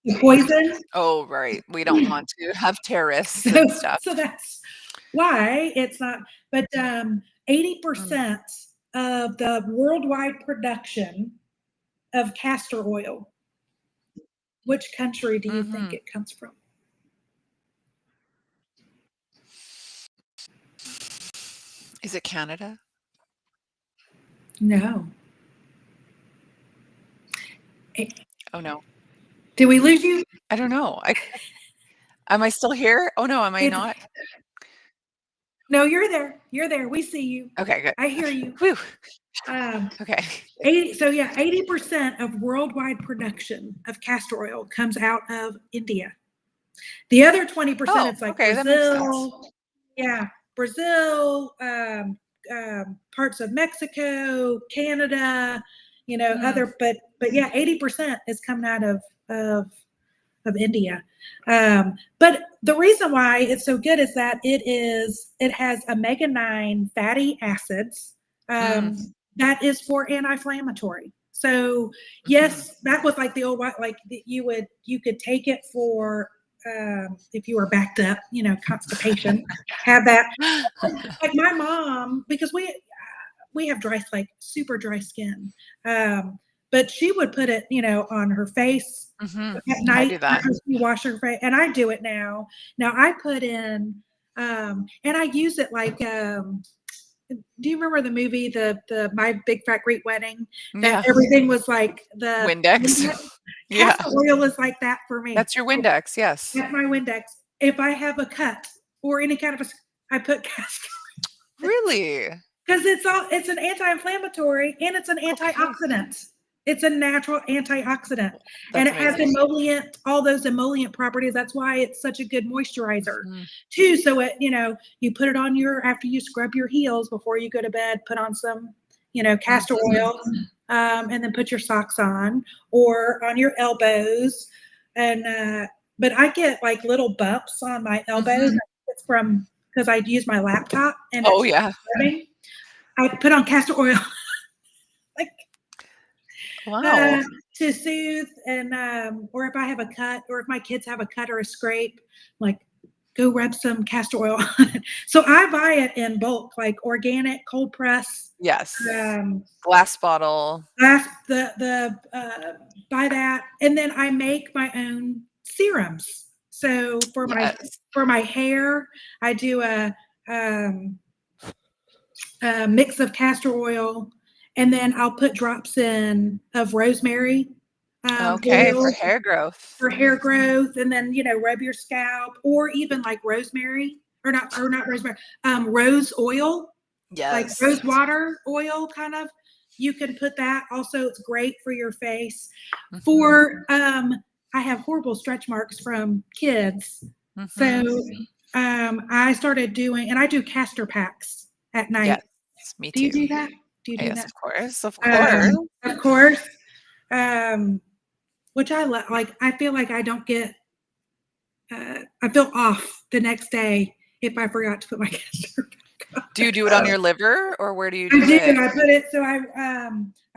the poison.
Oh, right. We don't want to have terrorists
So
and stuff.
so that's why it's not. But
Mm,
80% of the worldwide production of castor oil. Which country do you think
mhm.
it comes from?
Is it Canada?
No.
Oh, no.
Did we lose you?
I don't know. Am I still here? Oh, no, am I
It's,
not?
no, you're there. You're there. We see you.
Okay, good.
I hear you.
Whew.
Um,
Okay.
80% of worldwide production of castor oil comes out of India. The other 20%,
Oh,
it's like
okay, that makes sense.
Brazil, Brazil, parts of Mexico, Canada, other, but yeah, 80% is coming out of India. But the reason why it's so good is that it has omega-9 fatty acids that is for anti-inflammatory. So yes, that was like the old like you could take it for if you were backed up, constipation, have that. Like my mom, because we have like super dry skin. But she would put it, on her face at night.
I do that.
After she wash her face, and I do it now. Now I put in, and I use it like, do you remember the movie, the My Big Fat Greek Wedding? That everything was like the
Windex.
Castor oil is like that for me.
That's your Windex, yes.
That's my Windex. If I have a cut or any kind of I put castor.
Really?
Because it's an anti-inflammatory and it's an antioxidant. Okay. It's a natural antioxidant. And it has all those emollient properties. That's why it's such a good moisturizer too. So you put it on after you scrub your heels before you go to bed, put on some, castor oil, and then put your socks on or on your elbows. And, but I get like little bumps on my elbows. It's because I use my laptop and scrubbing. I put on castor oil.
Wow.
To soothe and or if I have a cut or if my kids have a cut or a scrape, like go rub some castor oil on it. So I buy it in bulk, like organic cold press.
Yes. Glass bottle.
Buy that, and then I make my own serums. So for my hair, I do a mix of castor oil. And then I'll put drops in of rosemary.
For hair growth.
For hair growth, and then rub your scalp, or even like rosemary, or not rosemary, rose oil.
Yes.
Like rose water oil, kind of. You can put that. Also, it's great for your face. For I have horrible stretch marks from kids, so I started doing, and I do castor packs at night.
Yes, me too.
Do you do that?
Yes, of course.
Of course. Which I like. I feel like I don't get. I feel off the next day if I forgot to put my castor back on.
Do you do it on your liver, or where do you do it?
I put it. So I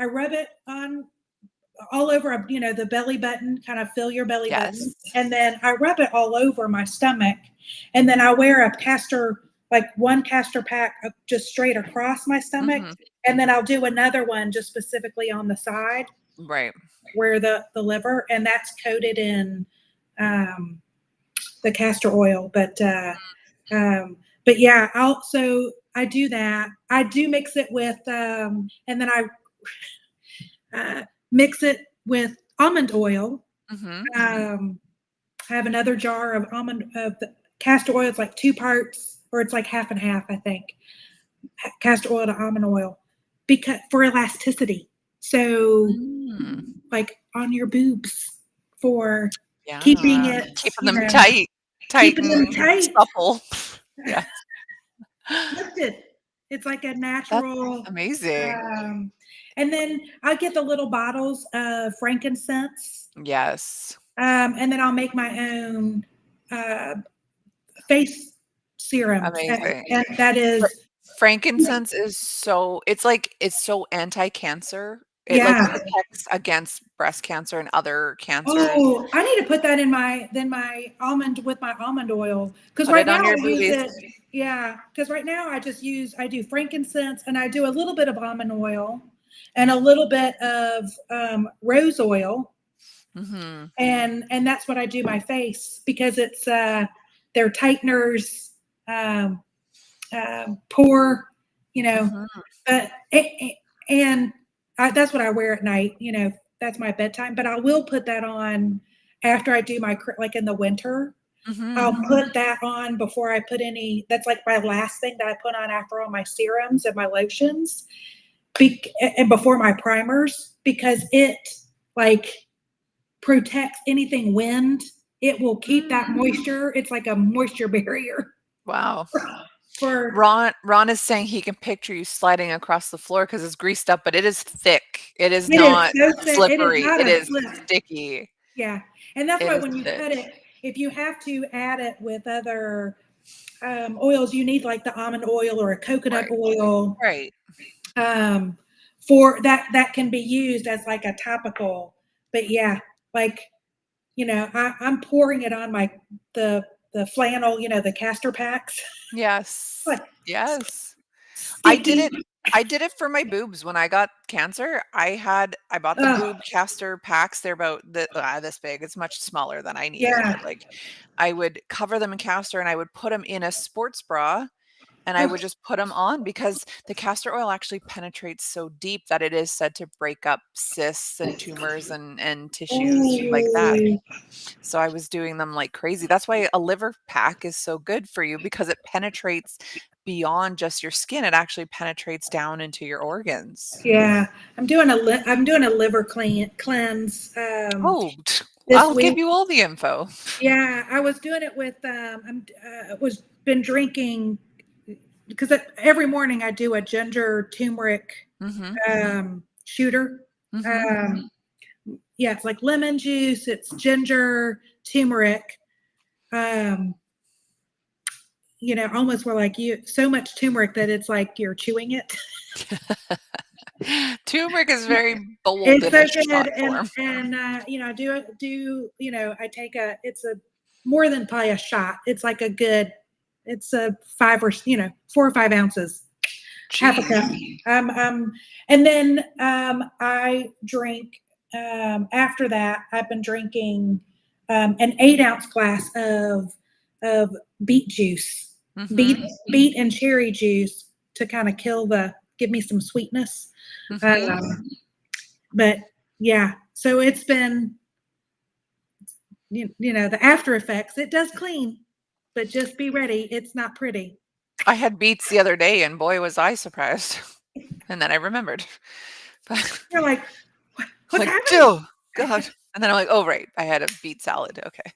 rub it on all over. The belly button. Kind of fill your belly button, and then I rub it all over my stomach, and then I wear a castor. Like one castor pack just straight across my stomach. And then I'll do another one just specifically on the side.
Right.
Where the liver, and that's coated in the castor oil. But yeah, I do that. I do mix it with, and then I mix it with almond oil. I have another jar of castor oil. It's like 2 parts. Or it's like half and half, I think. Castor oil to almond oil, because for elasticity. So, like on your boobs, for keeping
them tight,
keeping them tight,
supple. Yeah,
lifted. It's like a natural.
That's amazing.
And then I get the little bottles of frankincense.
Yes.
And then I'll make my own face serum.
Amazing.
And that is
frankincense is so anti-cancer. It protects against breast cancer and other cancers.
Oh, I need to put that in my almond oil, because right now I use it. Yeah, because right now I do frankincense, and I do a little bit of almond oil and a little bit of rose oil. And that's what I do my face, because it's they're tighteners. Pore, but and that's what I wear at night, that's my bedtime. But I will put that on after I do my like in the winter. I'll put that on before I put any. That's like my last thing that I put on after all my serums and my lotions, and before my primers, because it like protects anything wind. It will keep that moisture. It's like a moisture barrier.
Wow.
For
Ron is saying he can picture you sliding across the floor because it's greased up, but it is thick. It is
it
not
is so thin. It is
slippery.
not
It
a
is
slip.
sticky.
Yeah, and that's
It
why
is
when you
thick.
put it, if you have to add it with other oils, you need like the almond oil or a coconut oil.
Right.
For that can be used as like a topical. But yeah, like I'm pouring it on the flannel, the Castor packs.
Yes.
Like
Yes. I did
sticky.
it. I did it for my boobs when I got cancer. I bought the boob Castor packs. They're about this big. It's much smaller than I needed,
Yeah.
but like I would cover them in Castor and I would put them in a sports bra and I
Oh,
would just put them on because the castor oil actually penetrates so deep that it is said to break up cysts and tumors and tissues like that.
oh,
So I was doing them like crazy. That's why a liver pack is so good for you because it penetrates beyond just your skin. It actually penetrates down into your organs.
yeah. I'm doing a liver cleanse
Oh,
this
I'll give
week.
you all the info.
Yeah, I was doing it with was been drinking because every morning I do a ginger turmeric
Mhm.
shooter.
Mhm.
Um, yeah, it's like lemon juice, it's ginger, turmeric. Um, almost where like so much turmeric that it's like you're chewing it.
Turmeric is very bold
It's
in a
so
shot
good,
form.
and I take it's a more than probably a shot. It's like it's a 4 or 5 ounces, half a cup.
Jeez.
And then I drink. After that, I've been drinking an 8 ounce glass of beet juice, beet
Mhm.
beet and cherry juice to kind of give me some sweetness.
Mhm.
Um, but yeah, so it's been the after effects. It does clean, but just be ready. It's not pretty.
I had beets the other day, and boy, was I surprised. And then I remembered. But
You're like, what's
like,
happening?
"Oh, God." And then I'm like, "Oh, right, I had a beet salad, okay."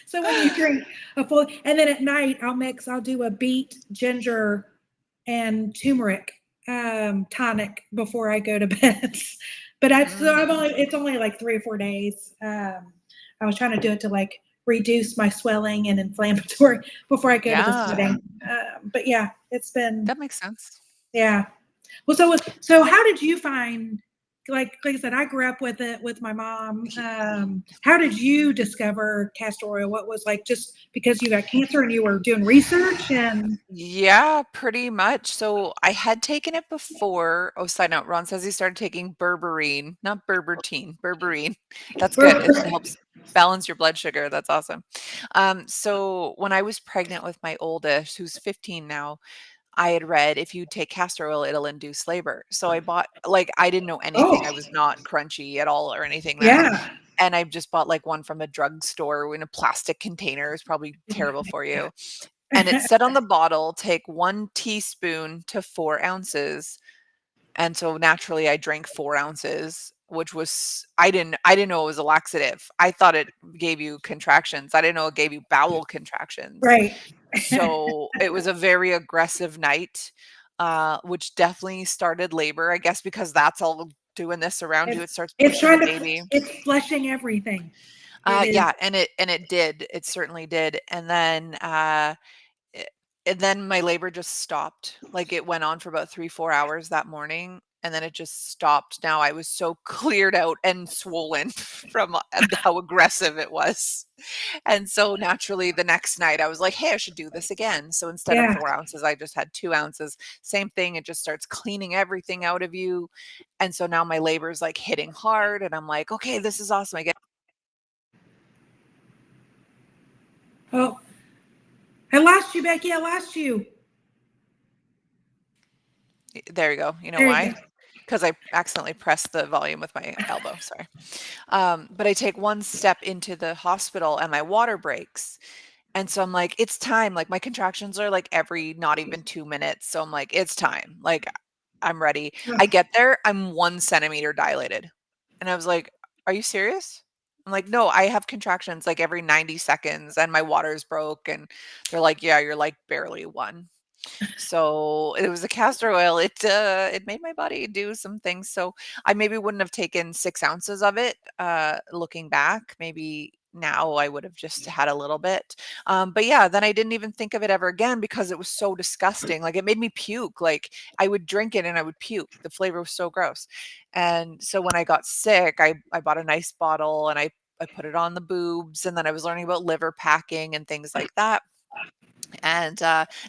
So when you drink a full, and then at night I'll do a beet, ginger, and turmeric tonic before I go to bed. But it's only like 3 or 4 days. I was trying to do it to like reduce my swelling and inflammatory before I go to the
Yeah,
setting. But yeah, it's been
that makes sense.
yeah. Well, so how did you find like I said, I grew up with it with my mom. How did you discover castor oil? What was like just because you got cancer and you were doing research and
Yeah, pretty much. So I had taken it before. Oh, side note, Ron says he started taking berberine, not berbertine, berberine. That's good. It helps balance your blood sugar. That's awesome. So when I was pregnant with my oldest, who's 15 now, I had read if you take castor oil, it'll induce labor. So I bought, like, I didn't know anything. I
oh
was not crunchy at all or anything then.
yeah.
And I just bought like one from a drugstore in a plastic container. It's probably terrible for you. And it said on the bottle, take 1 teaspoon to 4 ounces. And so naturally I drank 4 ounces, which was I didn't know it was a laxative. I thought it gave you contractions. I didn't know it gave you bowel contractions.
Right.
So it was a very aggressive night, which definitely started labor, I guess, because that's all doing this around you.
it's
It starts
it's
pushing the
trying to
baby.
it's flushing everything. It is.
Yeah, and it did. It certainly did. Eh, and then my labor just stopped. Like, it went on for about 3, 4 hours that morning, and then it just stopped. Now I was so cleared out and swollen from, how aggressive it was. And so, naturally, the next night, I was like, "Hey, I should do this again." So instead of
Yeah.
4 ounces, I just had 2 ounces. Same thing, it just starts cleaning everything out of you. And so now my labor is, like, hitting hard, and I'm like, "Okay, this is awesome." I get
Oh, I lost you, Becky. I lost you.
there you go. You know
There you
why?
go.
because I accidentally pressed the volume with my elbow. Sorry. But I take one step into the hospital and my water breaks. And so I'm like, it's time. Like my contractions are like every not even 2 minutes. So I'm like, it's time. Like I'm ready. I get there, I'm 1 centimeter dilated. And I was like, are you serious? I'm like, no, I have contractions like every 90 seconds and my water's broke. And they're like, yeah, you're like barely one. So it was the castor oil. It made my body do some things. So I maybe wouldn't have taken 6 ounces of it. Looking back, maybe now I would have just had a little bit. But yeah, then I didn't even think of it ever again because it was so disgusting. Like it made me puke. Like I would drink it and I would puke. The flavor was so gross. And so when I got sick, I bought a nice bottle and I put it on the boobs, and then I was learning about liver packing and things like that. And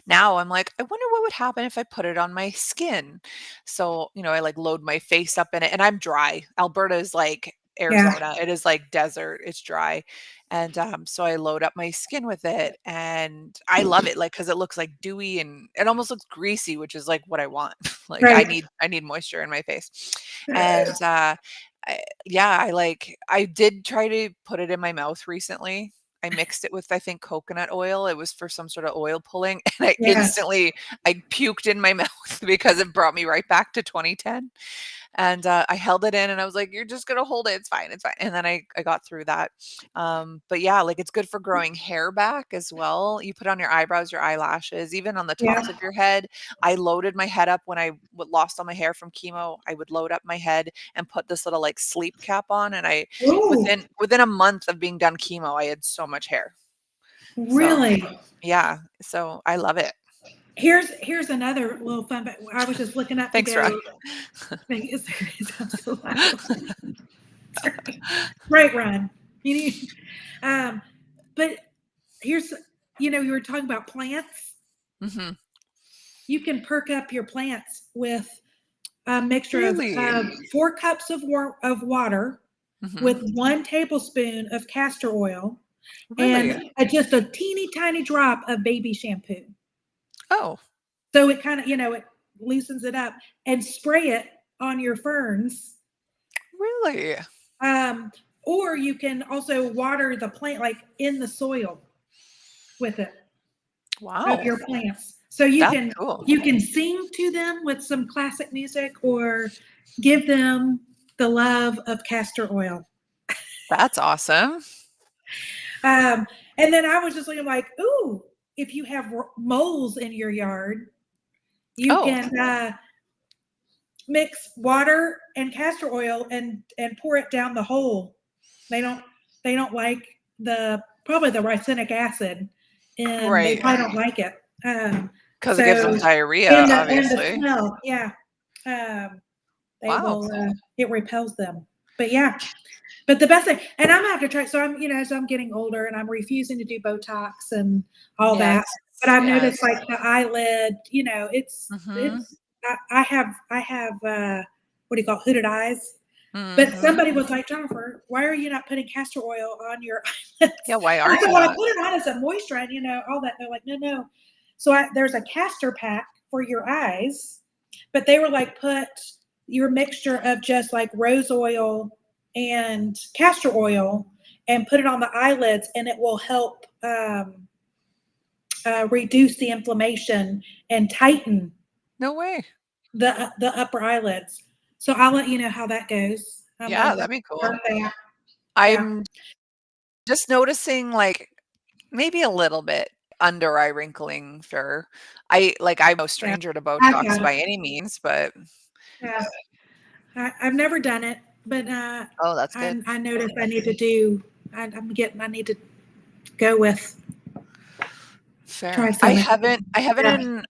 now I'm like, I wonder what would happen if I put it on my skin. So, I like load my face up in it, and I'm dry. Alberta is like
Yeah.
Arizona. It is like desert. It's dry. And so I load up my skin with it, and I love it, like, because it looks like dewy and it almost looks greasy, which is like what I want. Like
Right.
I need moisture in my face. And yeah, I did try to put it in my mouth recently. I mixed it with, I think, coconut oil. It was for some sort of oil pulling, and
Yes.
I puked in my mouth because it brought me right back to 2010. And I held it in, and I was like, "You're just gonna hold it. It's fine. It's fine." And then I got through that. But yeah, like it's good for growing hair back as well. You put on your eyebrows, your eyelashes, even on the
Yeah.
tops of your head. I loaded my head up when I lost all my hair from chemo. I would load up my head and put this little like sleep cap on, and
Ooh,
within a month of being done chemo, I had so much hair. So
really?
yeah, so I love it.
Here's another little fun. But I was just looking up to
Thanks, Ron.
go. Is I'm so loud. Sorry. Right, Ron. You need. Um, but here's, you were talking about plants.
Hmm.
You can perk up your plants with a mixture of
Really?
4 cups of water
Hmm.
with 1 tablespoon of castor oil
Really?
and just a teeny tiny drop of baby shampoo.
Oh,
So it kind of, it loosens it up, and spray it on your ferns.
really?
Um, or you can also water the plant like in the soil with it of
Wow,
your plants. So you
that's
can
cool.
you can sing to them with some classic music or give them the love of castor oil.
That's awesome.
Um, and then I was just looking like, ooh, if you have moles in your yard, you
Oh,
can mix water and castor oil and pour it down the hole. They don't like probably the ricinic acid, and they
right.
probably don't like it.
Because it gives them
So
diarrhea,
and the
obviously.
smell, yeah, um, they
Wow.
will. It repels them. But yeah, but the best thing, and I'm gonna have to try. So as I'm getting older, and I'm refusing to do Botox and all that.
Yes.
But I've
Yes.
noticed like the eyelid,
Mhm.
it's. I have what do you call it, hooded eyes. But
Mhm.
somebody was like, Jennifer, why are you not putting castor oil on your eyelids?
Yeah, why
I
aren't
said,
you
well, I
not?
put it on as a moisturizer, all that. They're like, no, no. So there's a castor pack for your eyes, but they were like, put your mixture of just like rose oil and castor oil and put it on the eyelids, and it will help reduce the inflammation and tighten
No way.
the upper eyelids. So I'll let you know how that goes. I'm
Yeah,
gonna
that'd be
start
cool.
that. Yeah,
I'm just noticing, like, maybe a little bit under eye wrinkling, sure. I'm no
yeah.
stranger to
I've
Botox
got it.
by any means, but
Yeah, I've never done it, but
oh, that's good.
I noticed I need to do. I need to go with
Fair.
try some of it.
I haven't
Yeah,
in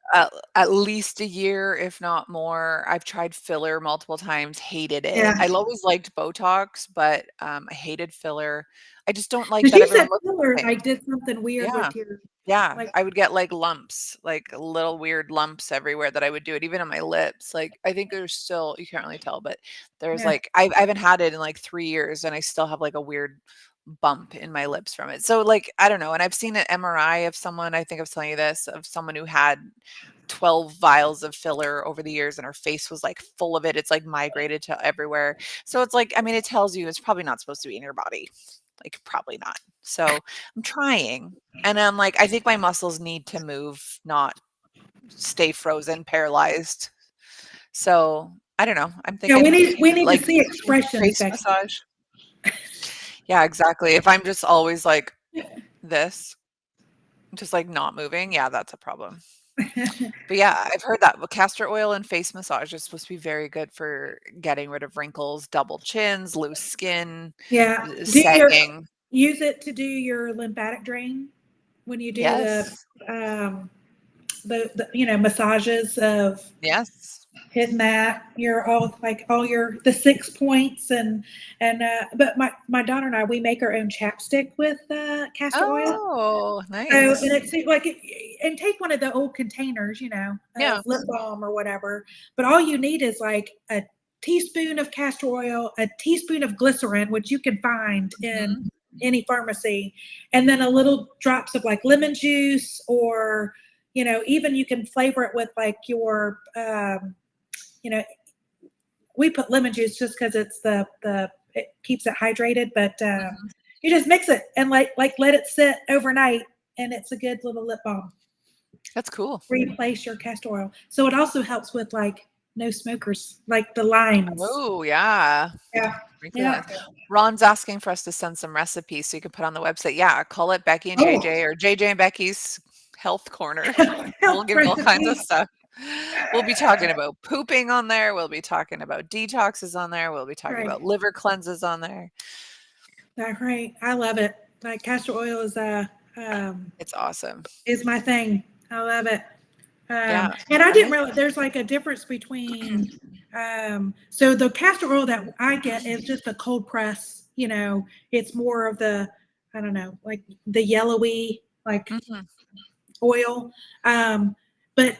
at least a year, if not more. I've tried filler multiple times, hated it.
yeah.
I always liked Botox, but I hated filler. I just don't like
Because
that
you
everyone
said
looks
filler,
the same.
I did something weird
Yeah.
with your
Yeah,
like.
I would get like lumps, like little weird lumps everywhere that I would do it, even on my lips. Like I think there's still, you can't really tell, but there's
Yeah,
like I haven't had it in like 3 years, and I still have like a weird bump in my lips from it. So like, I don't know. And I've seen an MRI of someone, I think I was telling you this, of someone who had 12 vials of filler over the years and her face was like full of it. It's like migrated to everywhere. So it's like, I mean, it tells you it's probably not supposed to be in your body. Like, probably not. So I'm trying. And I'm like, I think my muscles need to move, not stay frozen, paralyzed. So I don't know. I'm
Yeah, we
thinking
need to
like
see expressions,
face
Becky.
massage. Yeah, exactly. If I'm just always like this, just like not moving, yeah, that's a problem. But yeah, I've heard that castor oil and face massage is supposed to be very good for getting rid of wrinkles, double chins, loose skin,
Yeah.
sagging.
Use it to do your lymphatic drain when you do
Yes.
the massages of
Yes.
hitting that you're all like all your the 6 points and but my daughter and I, we make our own chapstick with castor oil.
Oh,
So, and
nice.
it's like, and take one of the old containers,
Yeah.
of lip balm or whatever. But all you need is like a teaspoon of castor oil, a teaspoon of glycerin, which you can find in
Mhm.
any pharmacy, and then a little drops of like lemon juice, or, even you can flavor it with like your, we put lemon juice just because it's it keeps it hydrated, but
Mhm.
you just mix it and like let it sit overnight, and it's a good little lip balm.
That's cool.
Replace your castor oil. So it also helps with like no smokers, like the lines.
Oh, yeah.
Yeah.
Wrinkly
Yeah.
lines. Ron's asking for us to send some recipes so you can put on the website. Yeah, call it Becky and
Oh,
JJ or JJ and Becky's Health Corner. We'll
health
give you all kinds of
recipes.
stuff. We'll be talking about pooping on there. We'll be talking about detoxes on there. We'll be talking
Right.
about liver cleanses on there.
That's right. I love it. Like castor oil
It's awesome.
is my thing. I love it.
Yeah.
And I didn't realize there's like a difference between, so the castor oil that I get is just a cold press, it's more of the, I don't know, like the yellowy, like
Mhm.
oil. But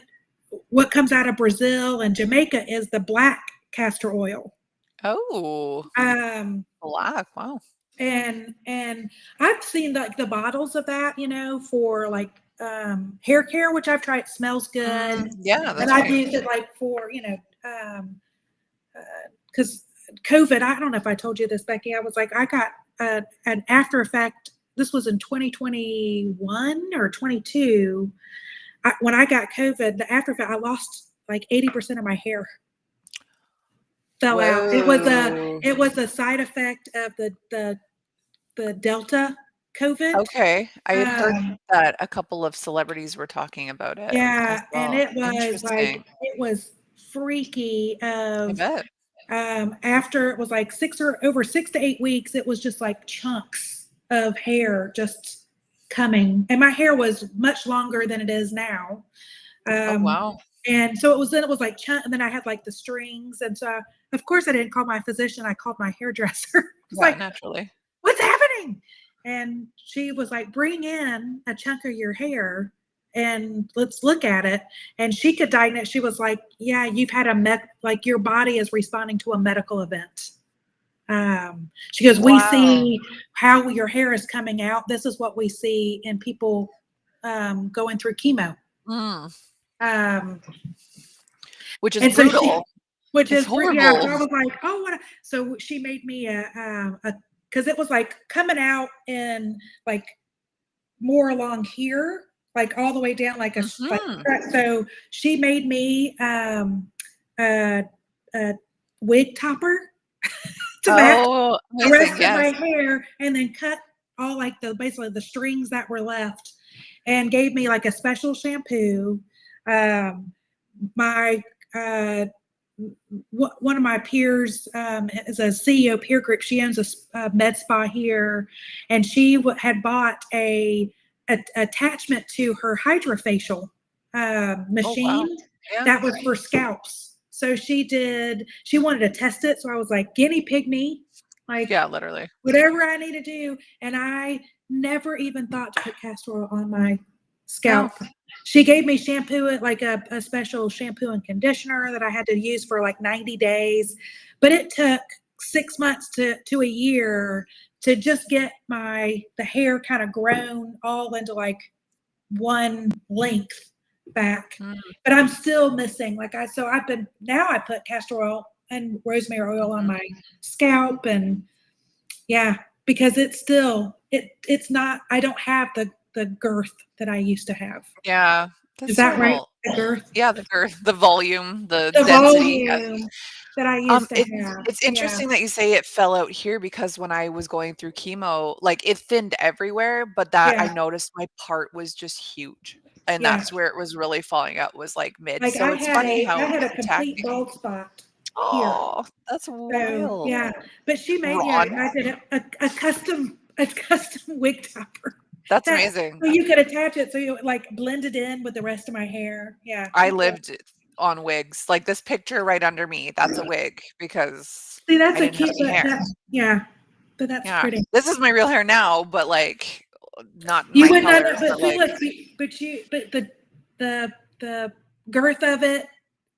what comes out of Brazil and Jamaica is the black castor oil.
Oh,
Um,
black. Wow.
and I've seen like the bottles of that, for like hair care, which I've tried. It smells good,
Yeah,
and
that's
I've
right.
used it like for because COVID. I don't know if I told you this, Becky. I was like, I got an after effect. This was in 2021 or 22. When I got COVID, the after effect, I lost like 80% of my hair. Fell out.
Whoa.
It was a side effect of the Delta COVID.
Okay. I had heard
Um,
that a couple of celebrities were talking about it as
yeah, and
well.
it was like
Interesting.
it was freaky.
I bet.
After it was like over 6 to 8 weeks, it was just like chunks of hair just coming, and my hair was much longer than it is now.
Oh,
Um,
wow.
and so it was like chunk, and then I had like the strings, and so of course I didn't call my physician. I called my hairdresser. I was
Yeah,
like,
naturally.
what's happening? And she was like, bring in a chunk of your hair and let's look at it. And she could diagnose. She was like, yeah, you've had like your body is responding to a medical event. She goes, we
Wow.
see how your hair is coming out. This is what we see in people going through chemo.
Mm,
Um,
which is
and so
brutal.
which
It's
is, yeah.
horrible.
So I was like, oh, what? So she made me because it was like coming out in like more along here, like all the way down, like like,
Mhm.
so she made me a, a wig topper to match
Oh,
the
amazing.
rest of my
Yes.
hair, and then cut all like basically the strings that were left, and gave me like a special shampoo. My one of my peers is a CEO peer group. She owns a med spa here, and she had bought a attachment to her hydrofacial
Oh, wow.
machine
Yeah.
that was for scalps. So she wanted to test it. So I was like, guinea pig me, like
Yeah, literally.
whatever I need to do. And I never even thought to put castor oil on my
No.
scalp. She gave me shampoo, like a special shampoo and conditioner that I had to use for like 90 days. But it took 6 months to a year to just get the hair kind of grown all into like one length back.
Mm,
But I'm still missing. I put castor oil and rosemary oil on
mhm.
my scalp, and yeah, because it's not, I don't have the girth that I used to have.
Yeah,
Is
that's
that right?
terrible.
The girth,
Yeah, the girth, the volume, the
the
density.
volume that I used to have.
It's
Yeah,
interesting that you say it fell out here because when I was going through chemo, like it thinned everywhere, but that I
yeah,
noticed my part was just huge. And
yeah.
that's where it was really falling out was like mid.
Like
So it's funny
I
how
had a
it's
complete
attacking.
bald spot here.
Oh, that's
So yeah,
wild.
but she made, yeah,
Ron,
I did a custom wig topper
that's
that
amazing.
so you could attach it so you like blend it in with the rest of my hair. Yeah.
I lived on wigs. Like this picture right under me, that's a wig because
See, that's
I
a
didn't have
cute,
any
but
hair.
yeah, but that's
Yeah.
pretty.
This is my real hair now, but like not
You
my
wouldn't know
color,
that, but
but
see,
like
look, but the girth of it,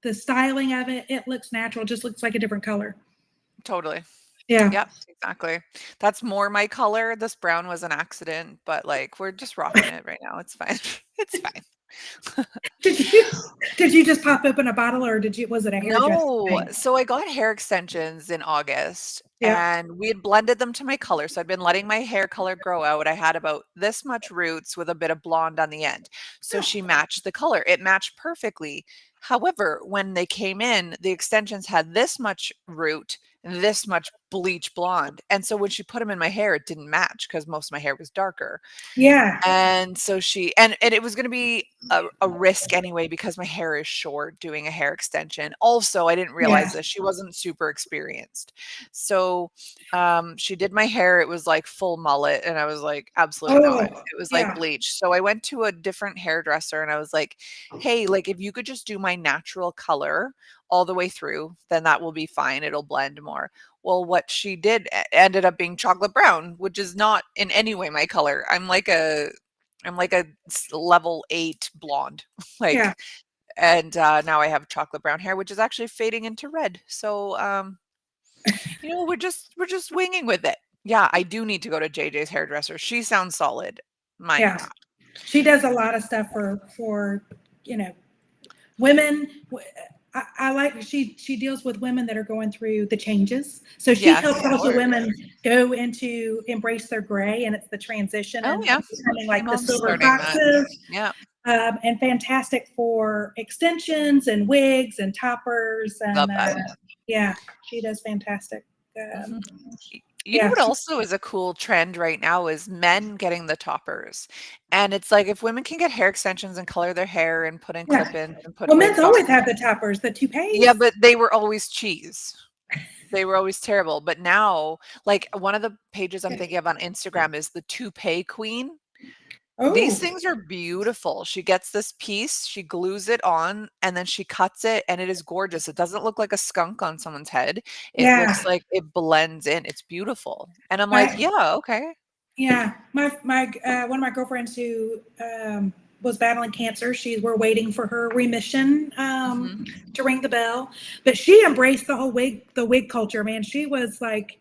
the styling of it, it looks natural. Just looks like a different color.
totally.
Yeah.
Yep, exactly. That's more my color. This brown was an accident, but like we're just rocking it right now. It's fine. It's fine.
Did you did you just pop open a bottle, or was it a hairdresser
No.
thing?
So I got hair extensions in August
Yep.
and we had blended them to my color. So I've been letting my hair color grow out. I had about this much roots with a bit of blonde on the end. So
Oh,
she matched the color. It matched perfectly. However, when they came in, the extensions had this much root, this much bleach blonde. And so when she put them in my hair, it didn't match because most of my hair was darker.
yeah.
And so and it was gonna be a risk anyway because my hair is short doing a hair extension. Also, I didn't realize
Yeah.
this, she wasn't super experienced. So, she did my hair, it was like full mullet, and I was like, "Absolutely not."
Oh,
It was like
yeah.
bleach. So I went to a different hairdresser and I was like, "Hey, like, if you could just do my natural color all the way through, then that will be fine, it'll blend more." Well, what she did ended up being chocolate brown, which is not in any way my color. I'm like a level 8 blonde.
Yeah.
Like and now I have chocolate brown hair, which is actually fading into red. So we're just winging with it. Yeah, I do need to go to JJ's hairdresser. She sounds solid. Mine
Yeah.
not.
She does a lot of stuff for you know women. I like she deals with women that are going through the changes. So she
Yes,
helps
of
also
course.
women go into embrace their gray, and it's the transition
Oh
and
yeah.
becoming
My
like the
mom's
silver
starting that.
foxes.
Yeah.
And fantastic for extensions and wigs and toppers, and
Love that.
yeah, she does fantastic.
Mhm.
Um,
You know
yeah,
what also is a cool trend right now is men getting the toppers. And it's like if women can get hair extensions and color their hair and put in
yeah.
clip-ins and put
Well, men's
wigs on.
always have the toppers, the
Yeah,
toupees.
but they were always cheese. They were always terrible. But now, like one of the pages I'm thinking of on Instagram is the toupee queen. These
Oh,
things are beautiful. She gets this piece, she glues it on, and then she cuts it, and it is gorgeous. It doesn't look like a skunk on someone's head. It looks
yeah.
like it blends in. It's beautiful. And I'm like,
My
yeah, okay.
Yeah, my one of my girlfriends who was battling cancer. We're waiting for her remission
Mhm.
to ring the bell, but she embraced the wig culture. Man, she was like,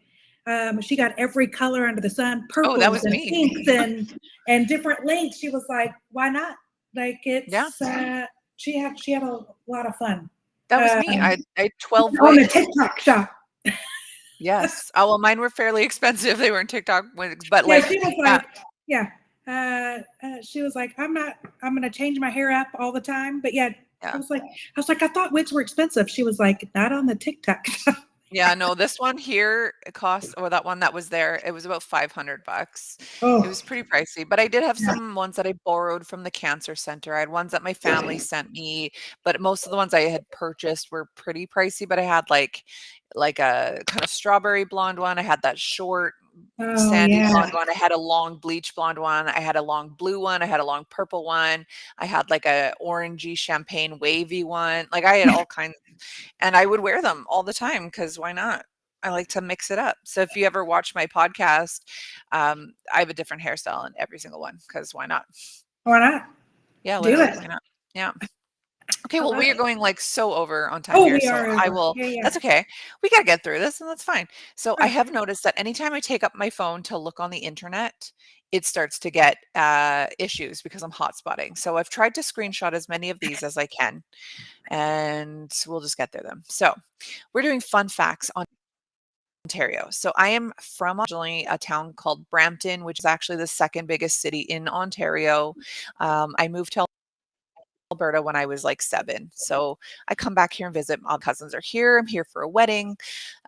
she got every color under the sun,
Oh, that
purples
was
and
me.
pinks and different lengths. She was like, why not? Like
Yeah,
she had a lot of fun
that was me.
um,
I had 12
on the
wigs.
TikTok shop.
Yes. Oh, well, mine were fairly expensive. They weren't TikTok wigs, but
Yeah,
like,
she was
yeah,
like, yeah. She was like, I'm gonna change my hair up all the time. But yeah,
yeah.
I was like, I thought wigs were expensive. She was like, not on the TikTok.
Yeah, no, this one here it cost or that one that was there, it was about 500 bucks. It
Oh,
was pretty pricey, but I did have
yeah.
some ones that I borrowed from the cancer center. I had ones that my family sent me, but most of the ones I had purchased were pretty pricey, but I had like a kind of strawberry blonde one. I had that short
Oh,
sandy
yeah.
blonde one. I had a long bleach blonde one. I had a long blue one. I had a long purple one. I had like a orangey champagne wavy one. Like I had all kinds and I would wear them all the time because why not? I like to mix it up. So if you ever watch my podcast, I have a different hairstyle in every single one because why not?
Why not?
Yeah,
Do
literally,
it.
why not? Yeah. Okay, well, we are
Hello.
going like so over on time
Oh,
here,
we
so
are
I
over.
will.
Yeah, yeah.
That's okay. We got to get through this, and that's fine. So I
Right.
have noticed that anytime I take up my phone to look on the internet, it starts to get issues because I'm hotspotting. So I've tried to screenshot as many of these as I can, and we'll just get through them. So we're doing fun facts on Ontario. So I am from originally a town called Brampton, which is actually the second biggest city in Ontario. I moved to Alberta when I was like 7. So I come back here and visit. My cousins are here. I'm here for a wedding.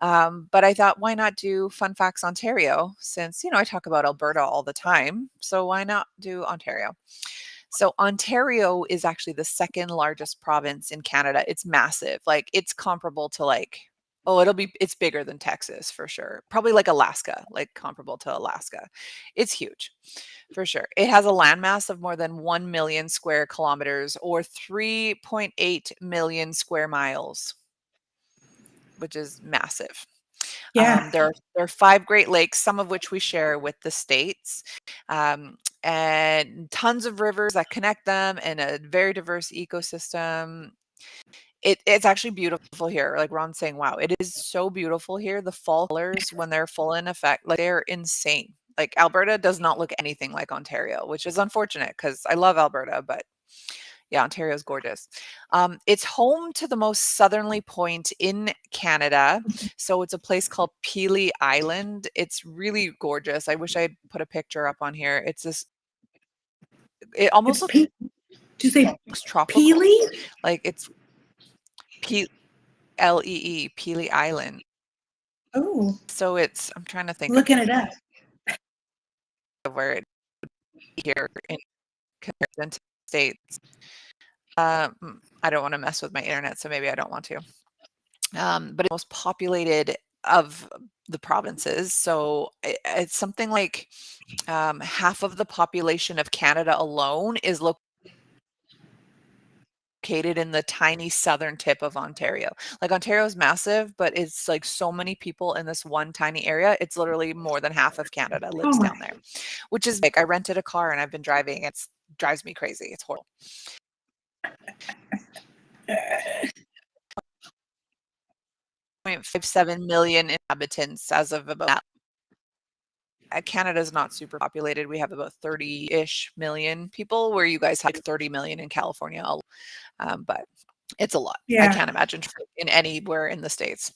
But I thought, why not do Fun Facts Ontario? Since, I talk about Alberta all the time. So why not do Ontario? So Ontario is actually the second largest province in Canada. It's massive. Like it's comparable to it's bigger than Texas for sure. Probably like Alaska, like comparable to Alaska. It's huge. For sure. It has a landmass of more than 1 million square kilometers or 3.8 million square miles, which is massive.
Yeah.
There are 5 Great Lakes, some of which we share with the states, and tons of rivers that connect them and a very diverse ecosystem. It's actually beautiful here. Like Ron's saying, wow, it is so beautiful here. The fall colors, when they're full in effect, like they're insane. Like Alberta does not look anything like Ontario, which is unfortunate because I love Alberta, but yeah, Ontario is gorgeous. It's home to the most southerly point in Canada. So it's a place called Peely Island. It's really gorgeous. I wish I had put a picture up on here. It almost
It's P. Did you say
looks tropical.
Peely?
Like it's P-L-E-E, Peely Island.
Oh,
So I'm trying to think
looking it up.
of where it here in comparison to the States. I don't want to mess with my internet, so maybe I don't want to. But it's most populated of the provinces. So it's something like half of the population of Canada alone is located in the tiny southern tip of Ontario. Like Ontario is massive, but it's like so many people in this one tiny area. It's literally more than half of Canada
Oh
lives
my.
down there, which is big. I rented a car and I've been driving. It drives me crazy. It's horrible. 0.57 million inhabitants as of about Canada is not super populated. We have about 30-ish million people, where you guys have like 30 million in California. But it's a lot. I
Yeah.
can't imagine in anywhere in the States.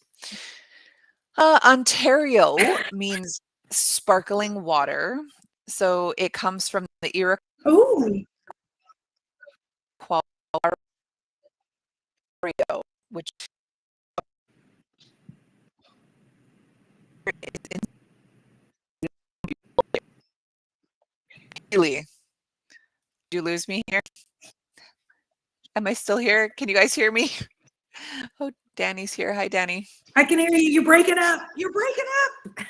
Ontario means sparkling water. So it comes from the Iroquois,
Oh,
which is Really? Did you lose me here? Am I still here? Can you guys hear me? Oh, Danny's here. Hi, Danny.
I can hear you. You're breaking up. You're breaking up.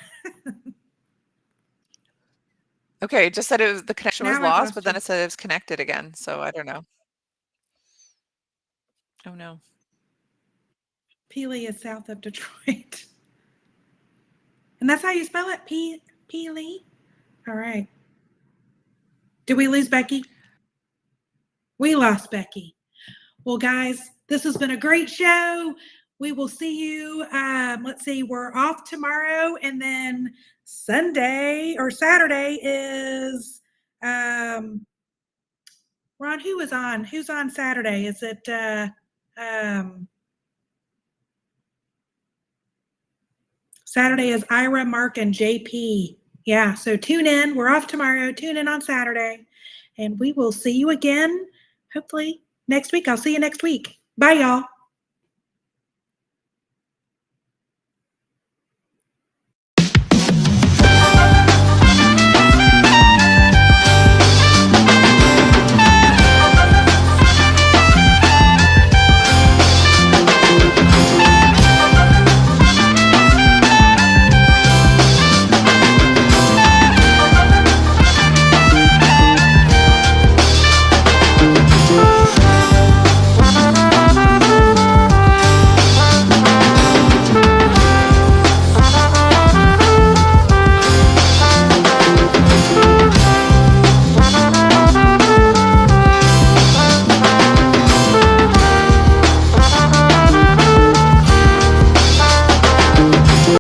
Okay, it just said the connection was
Now I've
lost,
lost
but
you.
then it said it was connected again. So I don't know. Oh no.
Peely is south of Detroit. And that's how you spell it? Peely? All right. Did we lose Becky? We lost Becky. Well, guys, this has been a great show. We will see you. Let's see, we're off tomorrow, and then Sunday or Saturday is Ron. Who is on? Who's on Saturday? Is it Saturday is Ira, Mark, and JP. Yeah, so tune in. We're off tomorrow. Tune in on Saturday, and we will see you again, hopefully, next week. I'll see you next week. Bye, y'all.